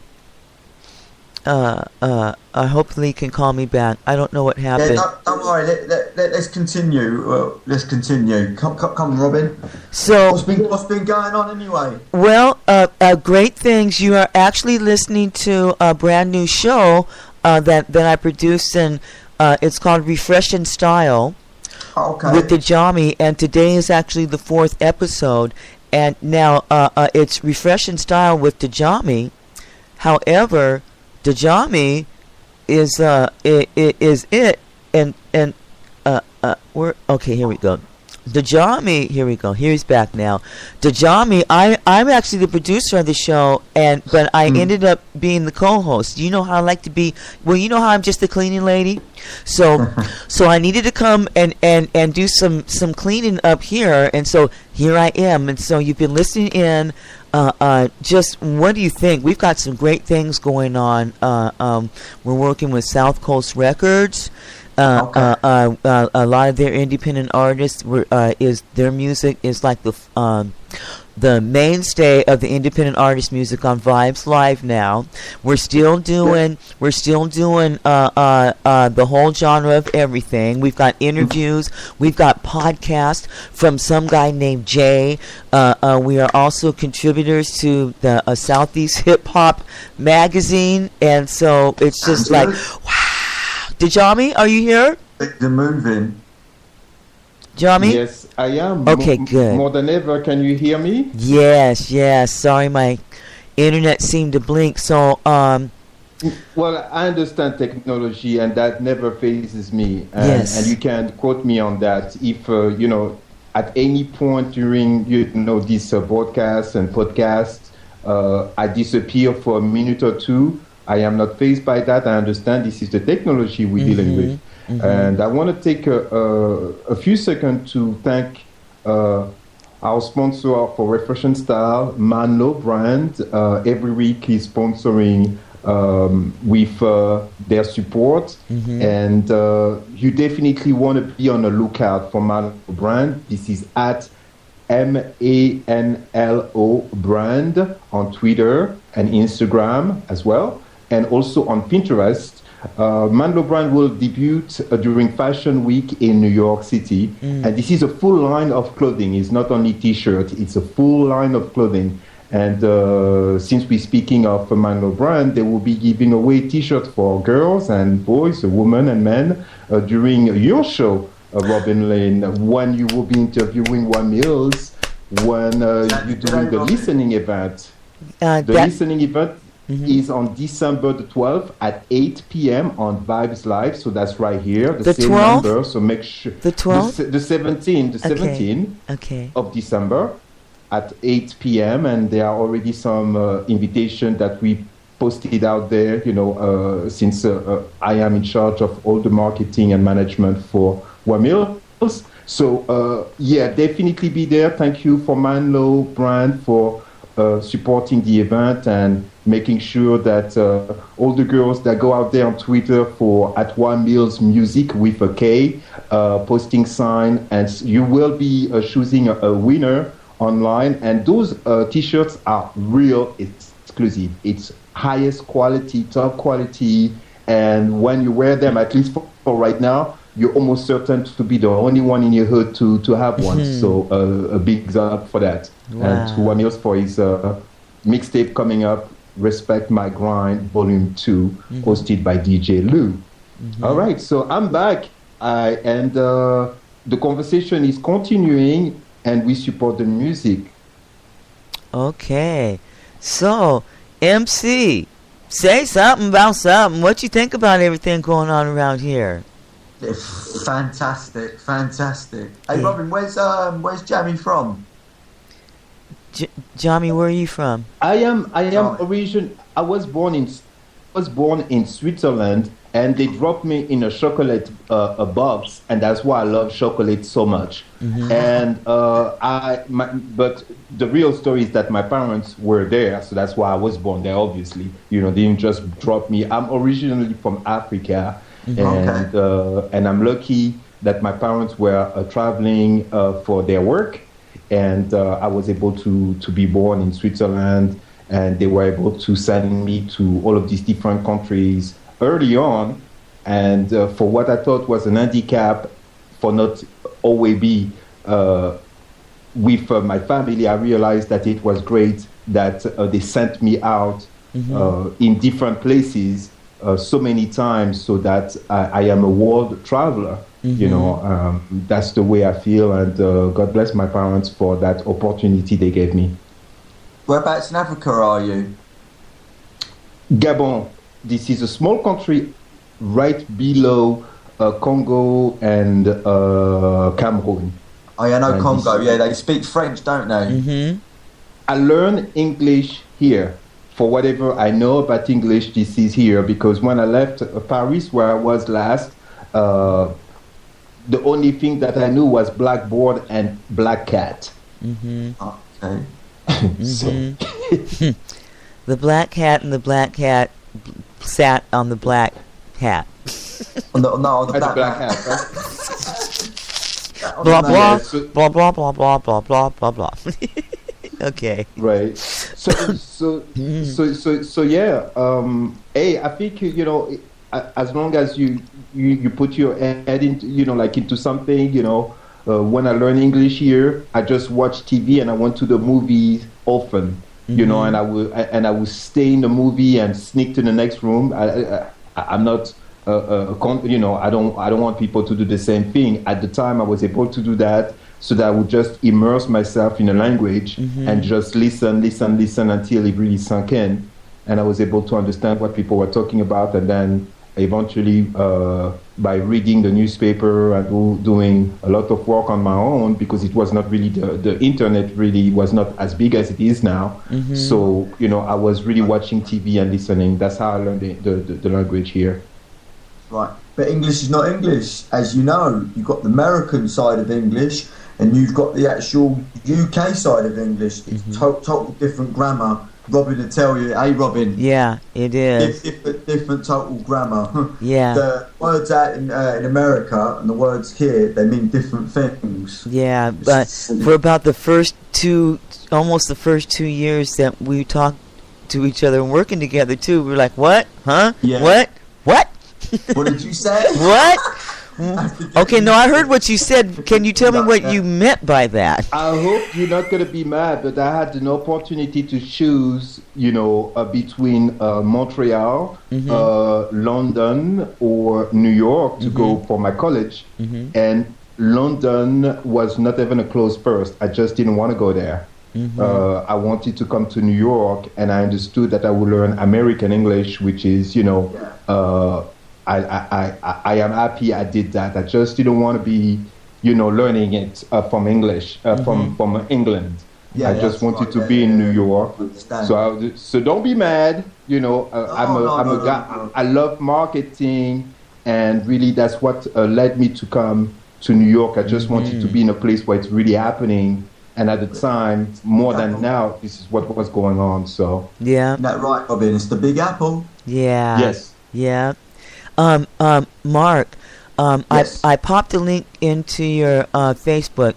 hopefully he can call me back. I don't know what Yeah, happened. don't worry. Let's continue. Let's continue. Come, Robin. So what's been going on anyway? Well, great things. You are actually listening to a brand new show that I produced, and it's called Refresh and Style with Djamee, and today is actually the 4th episode. And now it's Refresh and Style with Djamee. However, Djamee is it, and we're okay. Here we go. Djamee, here we go. Here's back now. Djamee, I'm actually the producer of the show, but I ended up being the co-host. You know how I like to be. Well, you know how I'm just the cleaning lady. So I needed to come and do some cleaning up here, and so here I am. And so you've been listening in. Just what do you think? We've got some great things going on. We're working with South Coast Records. A lot of their independent artists their music is like the mainstay of the independent artist music on Vibes Live now. We're still doing the whole genre of everything. We've got interviews, we've got podcasts from some guy named Jay. We are also contributors to the Southeast Hip Hop magazine, and so it's just like wow. Djamee, are you here? The moving. Djamee? Yes, I am. Okay, good. More than ever, can you hear me? Yes. Sorry, my internet seemed to blink. So, well, I understand technology, and that never phases me. Yes. And you can quote me on that. If at any point during this broadcast and podcast, I disappear for a minute or two. I am not fazed by that. I understand this is the technology we're dealing with. And I want to take a few seconds to thank our sponsor for Refresh and Style, Manlo brand. Every week he's sponsoring with their support. And you definitely want to be on the lookout for Manlo brand. This is at MANLO brand on Twitter and Instagram as well. And also on Pinterest. Manlo brand will debut during Fashion Week in New York City. And this is a full line of clothing. It's not only t-shirt, it's a full line of clothing. And since we're speaking of Manlo brand, they will be giving away t-shirts for girls and boys, women and men during your show, Robin Lane, when you will be interviewing One Mills, when you're doing the listening event. Listening event is on December the 12th at 8 p.m. on Vibes Live. So that's right here. The same 12th? number. So make sure. The 12th? The 17th. The 17th of December at 8 p.m. And there are already some invitations that we posted out there, since I am in charge of all the marketing and management for Wamils. So, definitely be there. Thank you for Manlo brand for supporting the event and making sure that all the girls that go out there on Twitter for at One Mills Music with a K, posting sign, and you will be choosing a winner online. And those t-shirts are real exclusive. It's highest quality, top quality, and when you wear them, at least for right now, you're almost certain to be the only one in your hood to have one. So a big up for that. Wow. And to Wamils for his mixtape coming up, Respect My Grind Volume 2, hosted by DJ Lou. All right, so I'm back, and the conversation is continuing, and we support the music. Okay, so MC, say something about something. What you think about everything going on around here? Fantastic. Hey, Robin, where's Djamee from? Djamee, where are you from? I am origin. I was born in Switzerland, and they dropped me in a chocolate a box, and that's why I love chocolate so much. And but the real story is that my parents were there, so that's why I was born there. Obviously, they didn't just drop me. I'm originally from Africa, and I'm lucky that my parents were traveling for their work. And I was able to be born in Switzerland. and they were able to send me to all of these different countries early on. And for what I thought was an handicap, for not always be with my family, I realized that it was great that they sent me out in different places so many times, so that I am a world traveler. You know, that's the way I feel, and God bless my parents for that opportunity they gave me. Whereabouts in Africa are you? Gabon. This is a small country right below Congo and Cameroon. Oh yeah, I know And Congo. this- Yeah, they speak French, don't they? I learned English here. For whatever I know about English, this is here, because when I left Paris, where I was last, the only thing that I knew was blackboard and black cat. Okay. So, The black cat and the black cat sat on the black hat. On the That's black hat, right? Blah blah so- blah blah blah blah blah blah blah blah. Okay. Right. So yeah. Hey, I think you know, as long as you put your head into, you know, like into something, you know. When I learn English here, I just watch TV and I went to the movies often, you know, and I will stay in the movie and sneak to the next room. I'm not, you know, I don't want people to do the same thing. At the time, I was able to do that, so that I would just immerse myself in a language and just listen until it really sunk in, and I was able to understand what people were talking about, and then eventually by reading the newspaper and doing a lot of work on my own, because it was not really the internet really was not as big as it is now. So you know, I was really watching TV and listening. That's how I learned the language here. Right, but English is not English, as you know. You've got the American side of English, and you've got the actual UK side of English. It's total different grammar. Robin will tell you, hey Robin. Yeah, it is. Different total grammar. Yeah. The words out in America and the words here, they mean different things. Yeah, but for about almost the first 2 years that we talked to each other and working together too, we were like, what? Huh? Yeah. What? What did you say? What? Okay, no, I heard what you said. Can you tell me what you meant by that? I hope you're not going to be mad, but I had an opportunity to choose, you know, between Montreal, London, or New York to go for my college. And London was not even a close first. I just didn't want to go there. I wanted to come to New York, and I understood that I would learn American English, which is, you know, I am happy I did that. I just didn't want to be, you know, learning it from English, from England. Yeah, I just wanted to be in New York. So don't be mad. You know, I'm a guy. I love marketing, and really that's what led me to come to New York. I just wanted to be in a place where it's really happening. And at the time, more than now, this is what was going on. So yeah, that right, Robin? It's the Big Apple. Yeah. Yes. Yeah. Mark, Yes. I popped a link into your Facebook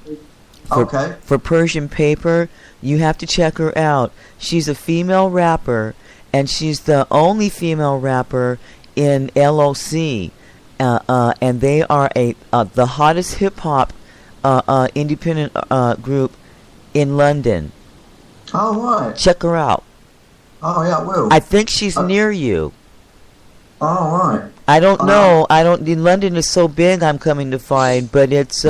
for Persian Paper. You have to check her out. She's a female rapper, and she's the only female rapper in LOC. And they are the hottest hip hop independent group in London. Oh, right. Check her out. Oh, yeah, I will. I think she's near you. Oh, right. I don't know. London is so big, I'm coming to find, but it's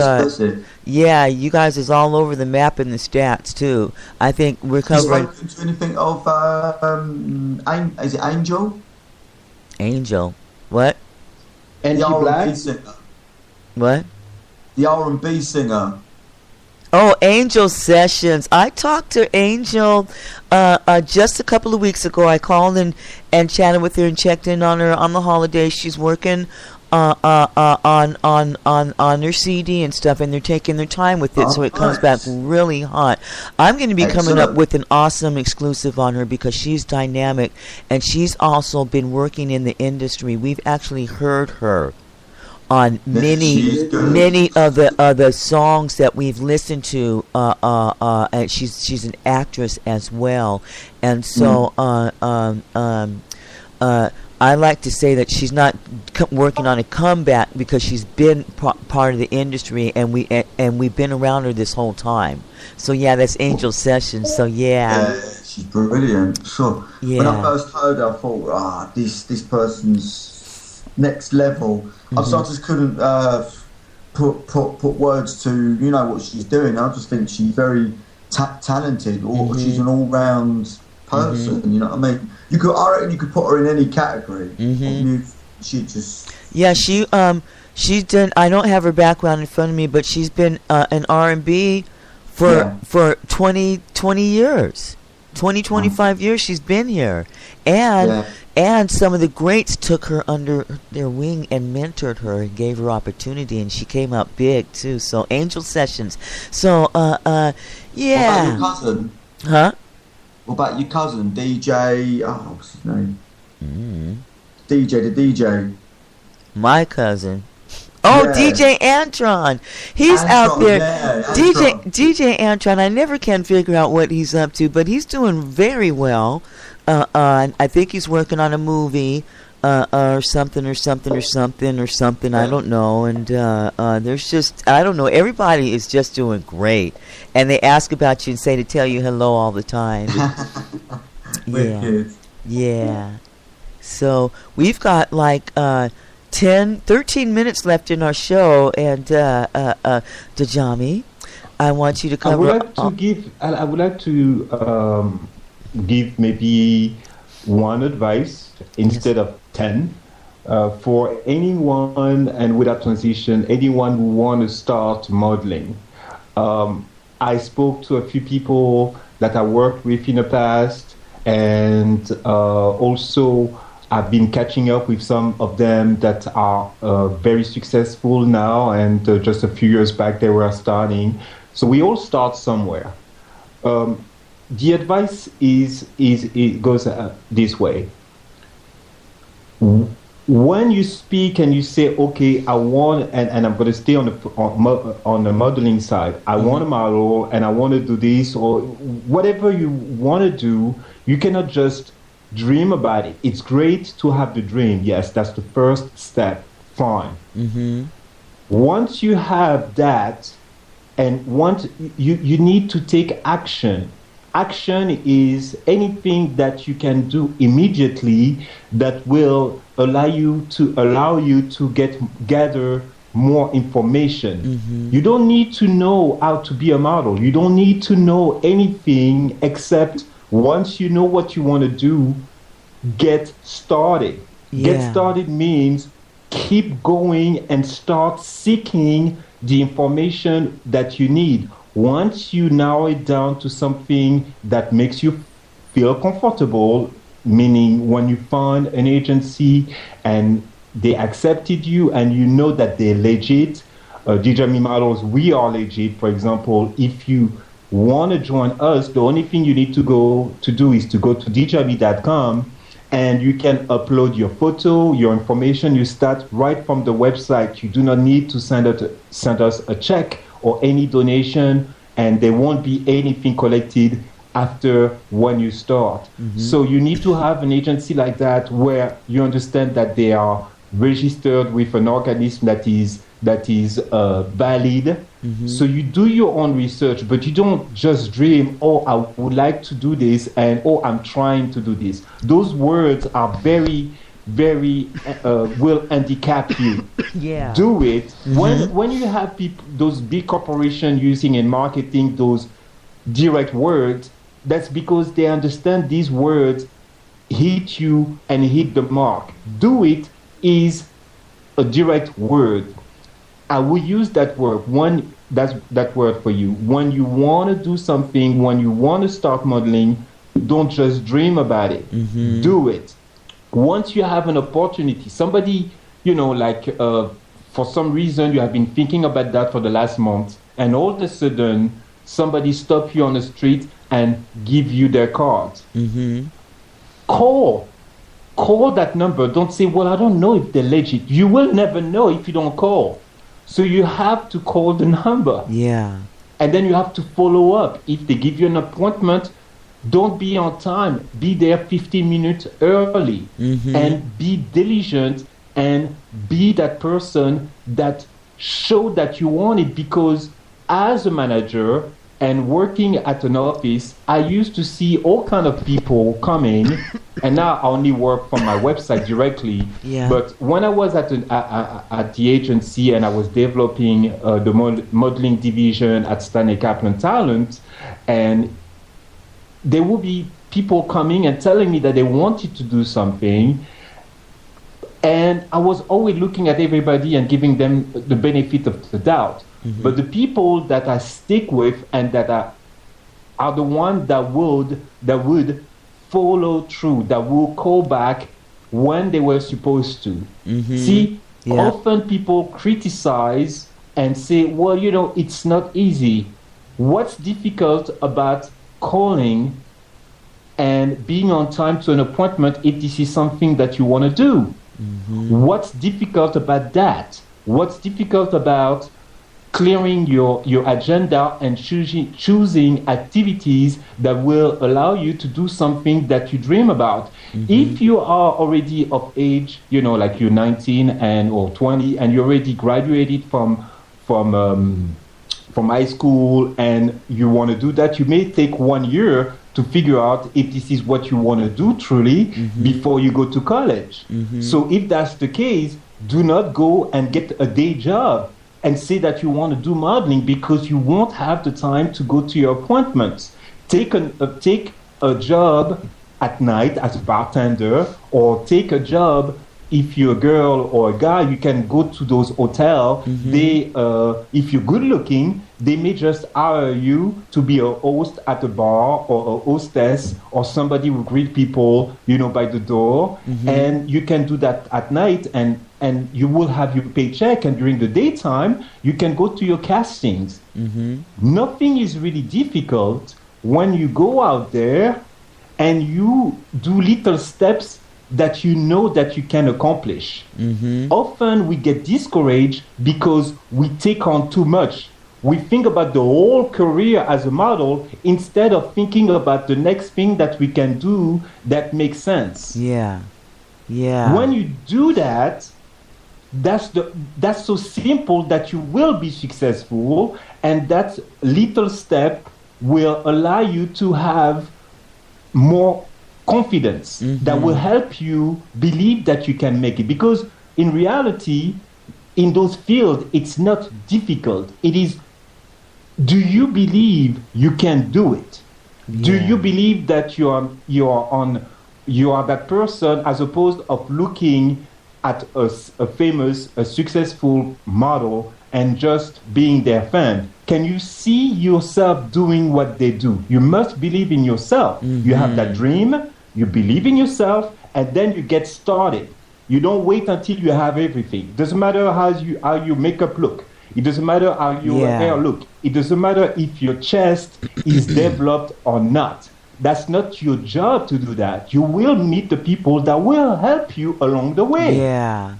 yeah, you guys is all over the map in the stats too. I think we're covering. Spoken to anything of is it Angel? Angel, what? The Black? R&B singer. What? The R&B singer. Oh, Angel Sessions. I talked to Angel just a couple of weeks ago. I called and chatted with her and checked in on her on the holidays. She's working on her CD and stuff, and they're taking their time with it, so it comes back really hot. I'm going to be coming up with an awesome exclusive on her because she's dynamic, and she's also been working in the industry. We've actually heard her on many of the songs that we've listened to. And she's an actress as well, and so I like to say that she's not working on a comeback because she's been part of the industry, and we've been around her this whole time. So yeah, that's Angel Sessions. So yeah, she's brilliant. Sure. Yeah. When I first heard her, I thought, this person's next level. I just couldn't put words to what she's doing. I just think she's very talented, or she's an all-round person. You know what I mean? I reckon you could put her in any category. She just she's done. I don't have her background in front of me, but she's been an R&B for 20 years, 25 years. She's been here, and some of the greats took her under their wing and mentored her and gave her opportunity, and she came out big too. So Angel Sessions. So What about your cousin? Huh? What about your cousin, DJ? What's his name? DJ. My cousin. Oh, Yeah. DJ Antron. He's out there. Antron. DJ Antron. I never can figure out what he's up to, but he's doing very well. I think he's working on a movie, or something. I don't know. And there's just, I don't know. Everybody is just doing great, and they ask about you and say to tell you hello all the time. Yeah. So we've got like 13 minutes left in our show, and Djamee, I want you to cover. I would like to give maybe one advice instead of 10 for anyone, and without transition, anyone who want to start modeling. I spoke to a few people that I worked with in the past, and also I've been catching up with some of them that are very successful now, and just a few years back they were starting. So we all start somewhere. The advice it goes this way. When you speak and you say, okay, I want, and I'm going to stay on the modeling side, I want to model and I want to do this, or whatever you want to do, you cannot just dream about it. It's great to have the dream. Yes, that's the first step. Fine. Once you have that, and once you need to take action. Action is anything that you can do immediately that will allow you to gather more information. You don't need to know how to be a model. You don't need to know anything except once you know what you want to do, get started. Get started means keep going and start seeking the information that you need. Once you narrow it down to something that makes you feel comfortable, meaning when you find an agency and they accepted you and you know that they're legit, Djamee models, we are legit. For example, if you want to join us, the only thing you need to do is to go to djamee.com, and you can upload your photo, your information. You start right from the website. You do not need to send us a check or any donation, and there won't be anything collected after when you start. So you need to have an agency like that where you understand that they are registered with an organism that is valid. So you do your own research, but you don't just dream, oh, I would like to do this, and oh, I'm trying to do this. Those words are very, very will handicap you. Do it. When you have people, those big corporations using in marketing those direct words, that's because they understand these words hit you and hit the mark. Do it is a direct word. I will use that word. That's that word for you. When you want to do something, when you want to start modeling, don't just dream about it. Do it. Once you have an opportunity, somebody, for some reason you have been thinking about that for the last month, and all of a sudden somebody stop you on the street and give you their card. Call call that number. Don't say, well, I don't know if they're legit. You will never know if you don't call. So you have to call the number. Yeah. And then you have to follow up. If they give you an appointment, don't be on time. Be there 15 minutes early. And be diligent and be that person that show that you want it. Because as a manager and working at an office, I used to see all kind of people coming, and now I only work from my website directly. Yeah. But when I was at the agency and I was developing the modeling division at Stanley Kaplan Talent, and there would be people coming and telling me that they wanted to do something, and I was always looking at everybody and giving them the benefit of the doubt. But the people that I stick with and that are the ones that would follow through, that will call back when they were supposed to. See, often people criticize and say, well, you know, it's not easy. What's difficult about calling and being on time to an appointment if this is something that you want to do? What's difficult about that? What's difficult about clearing your agenda and choosing activities that will allow you to do something that you dream about? If you are already of age, you know, like you're 19 and or 20, and you already graduated from high school, and you want to do that, you may take 1 year to figure out if this is what you want to do truly before you go to college. So if that's the case, do not go and get a day job and say that you want to do modeling, because you won't have the time to go to your appointments. Take a job at night as a bartender, or take a job, if you're a girl or a guy, you can go to those hotels. They, if you're good looking, they may just hire you to be a host at a bar, or a hostess, or somebody who greet people, you know, by the door. And you can do that at night, and you will have your paycheck, and during the daytime, you can go to your castings. Nothing is really difficult when you go out there and you do little steps that you know that you can accomplish. Often we get discouraged because we take on too much. We think about the whole career as a model instead of thinking about the next thing that we can do that makes sense. Yeah. When you do that, that's so simple that you will be successful, and that little step will allow you to have more confidence that will help you believe that you can make it. Because in reality, in those fields, it's not difficult. It is, do you believe you can do it? Do you believe that you are that person, as opposed of looking at a famous, a successful model and just being their fan? Can you see yourself doing what they do? You must believe in yourself. You have that dream, you believe in yourself, and then you get started. You don't wait until you have everything. It doesn't matter how your makeup look. It doesn't matter how your hair look. It doesn't matter if your chest is developed or not. That's not your job to do that. You will meet the people that will help you along the way. Yeah.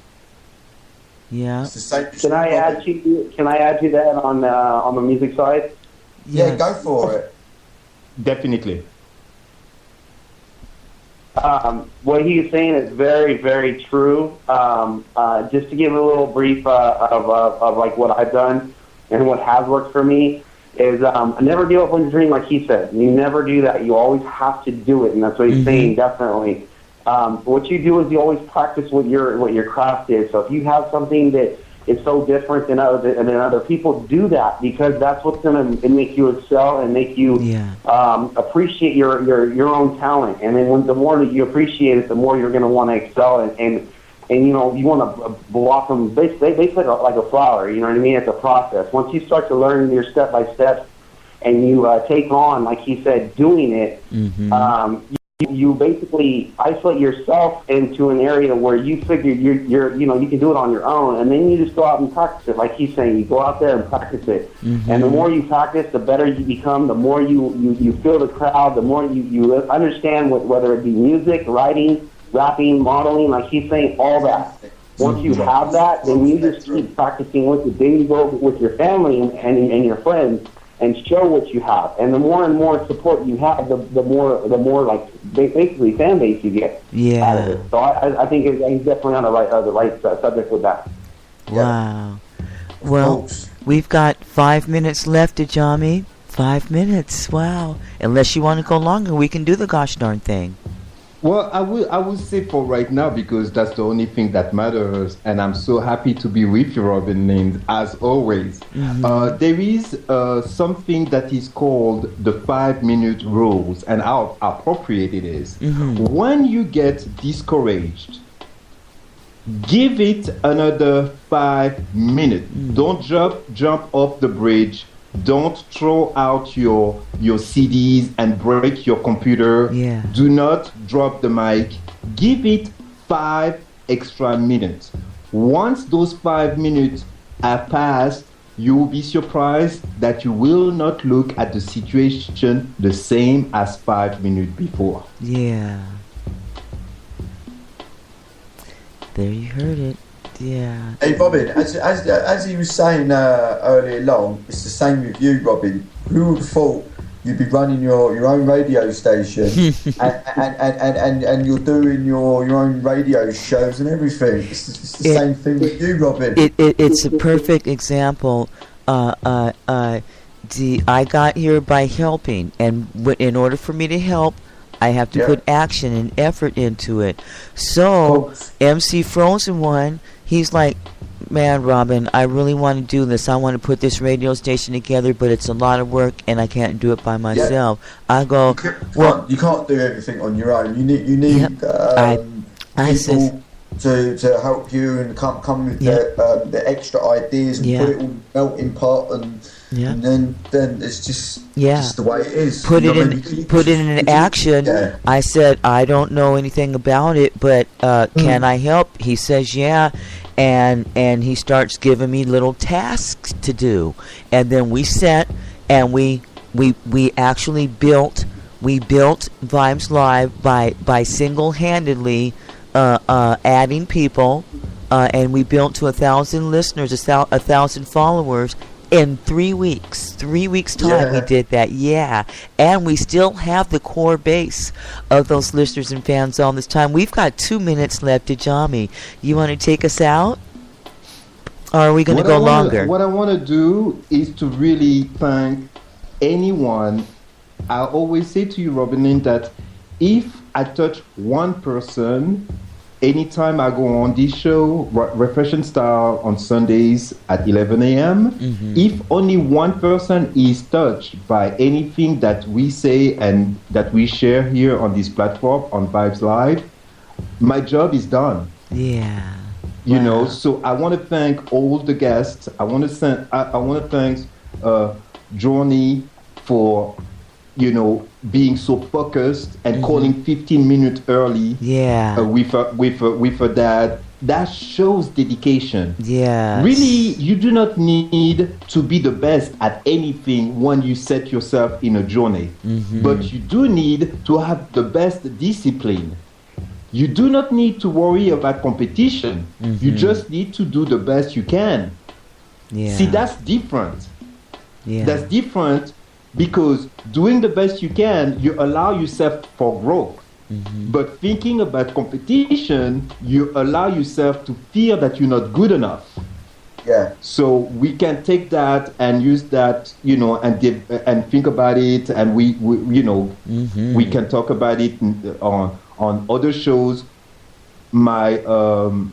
Can I add to that on the music side? Yeah, go for it. Definitely. What he's saying is very, very true. Just to give a little brief of like what I've done and what has worked for me is never give up on your dream, like he said. You never do that. You always have to do it, and that's what he's saying, definitely. What you do is you always practice what your craft is. So if you have something that is so different than other people, do that, because that's what's going to make you excel and make you appreciate your own talent. And then the more that you appreciate it, the more you're going to want to excel and you know, you want to blossom. They say like a flower. You know what I mean? It's a process. Once you start to learn your step by step, and you take on, like he said, doing it. You basically isolate yourself into an area where you figure you're you know, you can do it on your own, and then you just go out and practice it. Like he's saying, you go out there and practice it. And the more you practice, the better you become. The more you feel the crowd, the more you understand whether it be music, writing, rapping, modeling, like she's saying, all that. Once you have that, then you just keep practicing with it. Then you go with your family and your friends and show what you have. And the more and more support you have, the more like basically fan base you get out of it. So I think he's definitely on the right subject with that. Wow. Well, we've got 5 minutes left, Djamee. 5 minutes. Wow. Unless you want to go longer, we can do the gosh darn thing. Well, I would say for right now, because that's the only thing that matters, and I'm so happy to be with you, Robin Lind, as always. Mm-hmm. There is something that is called the 5-minute rules, and how appropriate it is. Mm-hmm. When you get discouraged, give it another 5 minutes. Don't jump off the bridge. Don't throw out your CDs and break your computer. Yeah. Do not drop the mic. Give it 5 extra minutes. Once those 5 minutes are passed, you will be surprised that you will not look at the situation the same as 5 minutes before. Yeah. There you heard it. Yeah. Hey Robin, as he was saying earlier on, it's the same with you, Robin. Who would have thought you'd be running your own radio station and you're doing your own radio shows and everything? It's the same thing with you, Robin. It's a perfect example. I got here by helping, and in order for me to help, I have to put action and effort into it. So, MC Frozen One, he's like, man, Robin, I really want to do this. I want to put this radio station together, but it's a lot of work, and I can't do it by myself. I go, you can't do everything on your own. You need people to help you and come with the extra ideas and put it all in the melting pot and then it's just the way it is. Put it in action. Yeah. I said, I don't know anything about it, but can I help? He says, yeah. And he starts giving me little tasks to do. And then we sat and we actually built Vibes Live by single-handedly adding people, and we built to 1,000 listeners, 1,000 followers in 3 weeks. 3 weeks time we did that, and we still have the core base of those listeners and fans all this time. We've got 2 minutes left, Djamee. You want to take us out, or are we going to go longer? What I want to do is to really thank anyone. I always say to you, Robin Lind, that if I touch one person, anytime I go on this show, Refreshing Style on Sundays at 11 a.m., if only one person is touched by anything that we say and that we share here on this platform, on Vibes Live, my job is done. Yeah. You know, so I want to thank all the guests. I want to thank Johnny for, being so focused and calling 15 minutes early. Yeah. With her dad. That shows dedication. Yeah. Really, you do not need to be the best at anything when you set yourself in a journey. But you do need to have the best discipline. You do not need to worry about competition. You just need to do the best you can. Yeah. See, that's different. Yeah. That's different because doing the best you can, you allow yourself for growth. But thinking about competition, you allow yourself to fear that you're not good enough. Yeah. So we can take that and use that, and think about it, and we can talk about it on other shows. To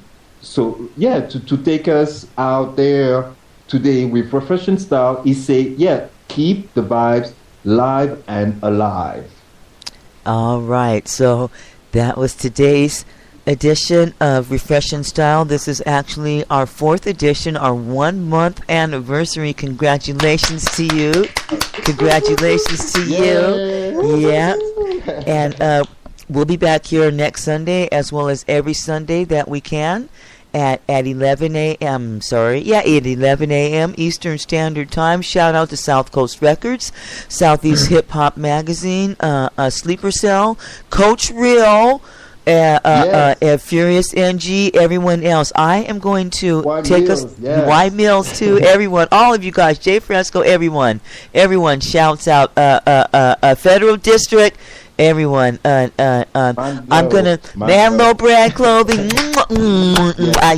take us out there today with Refreshing Style is say, keep the vibes live and alive. All right, so that was today's edition of Refreshing Style. This is actually our 4th edition, our 1-month anniversary. Congratulations to you. Congratulations to you. Yeah. And we'll be back here next Sunday, as well as every Sunday that we can at 11 a.m. At 11 a.m. Eastern Standard Time. Shout out to South Coast Records, Southeast Hip Hop Magazine, Sleeper Cell, Coach Real, Furious NG, everyone else. I am going to take Mills, us yes. White Mills too. Everyone, all of you guys, Jay Fresco, everyone shouts out. Federal District, everyone. I'm gonna Manlo brand clothing.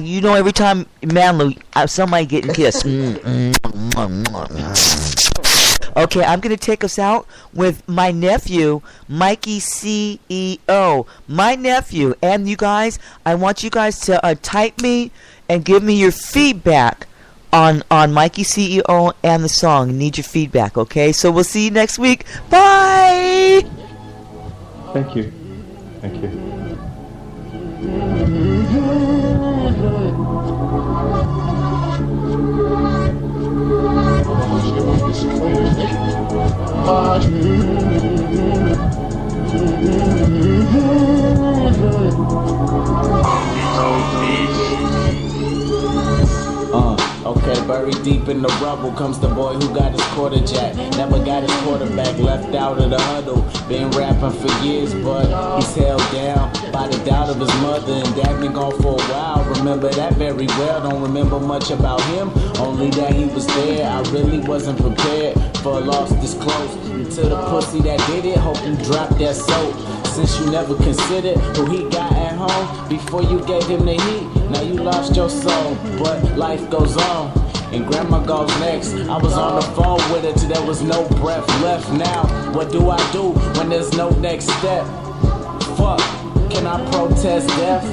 You know, every time Manlo, somebody getting kissed. Okay, I'm going to take us out with my nephew, Mikey CEO. My nephew. And you guys, I want you guys to type me and give me your feedback on Mikey CEO and the song. Need your feedback, okay? So we'll see you next week. Bye! Thank you. Thank you. Okay, buried deep in the rubble comes the boy who got his quarter jack. Never got his quarterback, left out of the huddle. Been rapping for years, but he's held down by the doubt of his mother, and dad been gone for a while. Remember that very well, don't remember much about him, only that he was there. I really wasn't prepared for a loss this close. Until the pussy that did it, hope you dropped that soap. Since you never considered who he got at home before you gave him the heat, now you lost your soul, but life goes on. And grandma goes next. I was on the phone with her till there was no breath left. Now, what do I do when there's no next step? Fuck, can I protest death?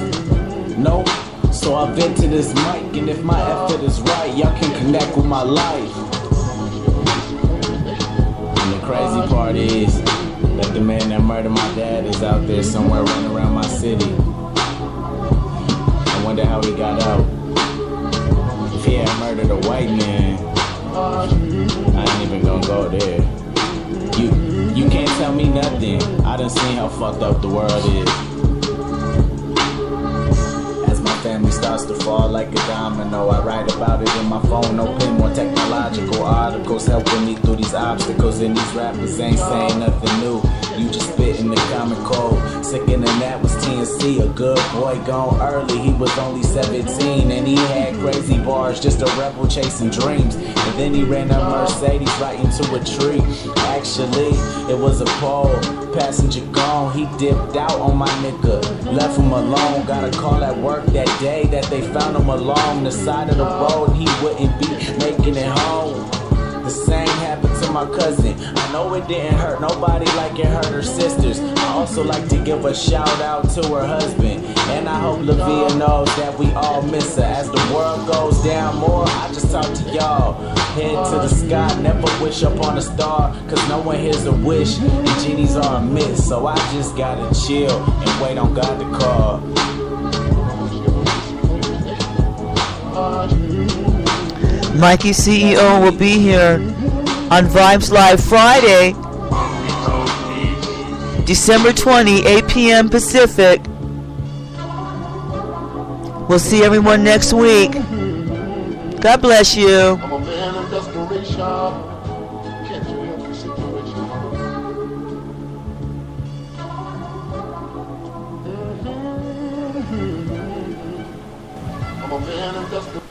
Nope. So I vent to this mic, and if my effort is right, y'all can connect with my life. And the crazy part is that the man that murdered my dad is out there somewhere running around my city. I wonder how he got out. If he had murdered a white man, I ain't even gonna go there. You can't tell me nothing. I done seen how fucked up the world is. As my family starts to fall like a domino, I write about it in my phone. No pen, more technological articles helping me through these obstacles. And these rappers ain't saying nothing new. You just spitting the common cold. Second than that was TNC, a good boy gone early. He was only 17 and he had crazy bars, just a rebel chasing dreams. And then he ran a Mercedes right into a tree. Actually, it was a pole, passenger gone. He dipped out on my nigga, left him alone. Got a call at work that day that they found him along the side of the road and he wouldn't be making it home. The same happened to my cousin. I know it didn't hurt nobody like it hurt her sisters. I also like to give a shout out to her husband. And I hope Lavia knows that we all miss her. As the world goes down more, I just talk to y'all. Head to the sky, never wish up on a star, cause no one hears a wish and genies are a miss. So I just gotta chill and wait on God to call. Mikey CEO will be here on Vibes Live Friday, December 20, 8 p.m. Pacific. We'll see everyone next week. God bless you. I'm a man in desperation. Can't you help your situation? I'm a man in desperation.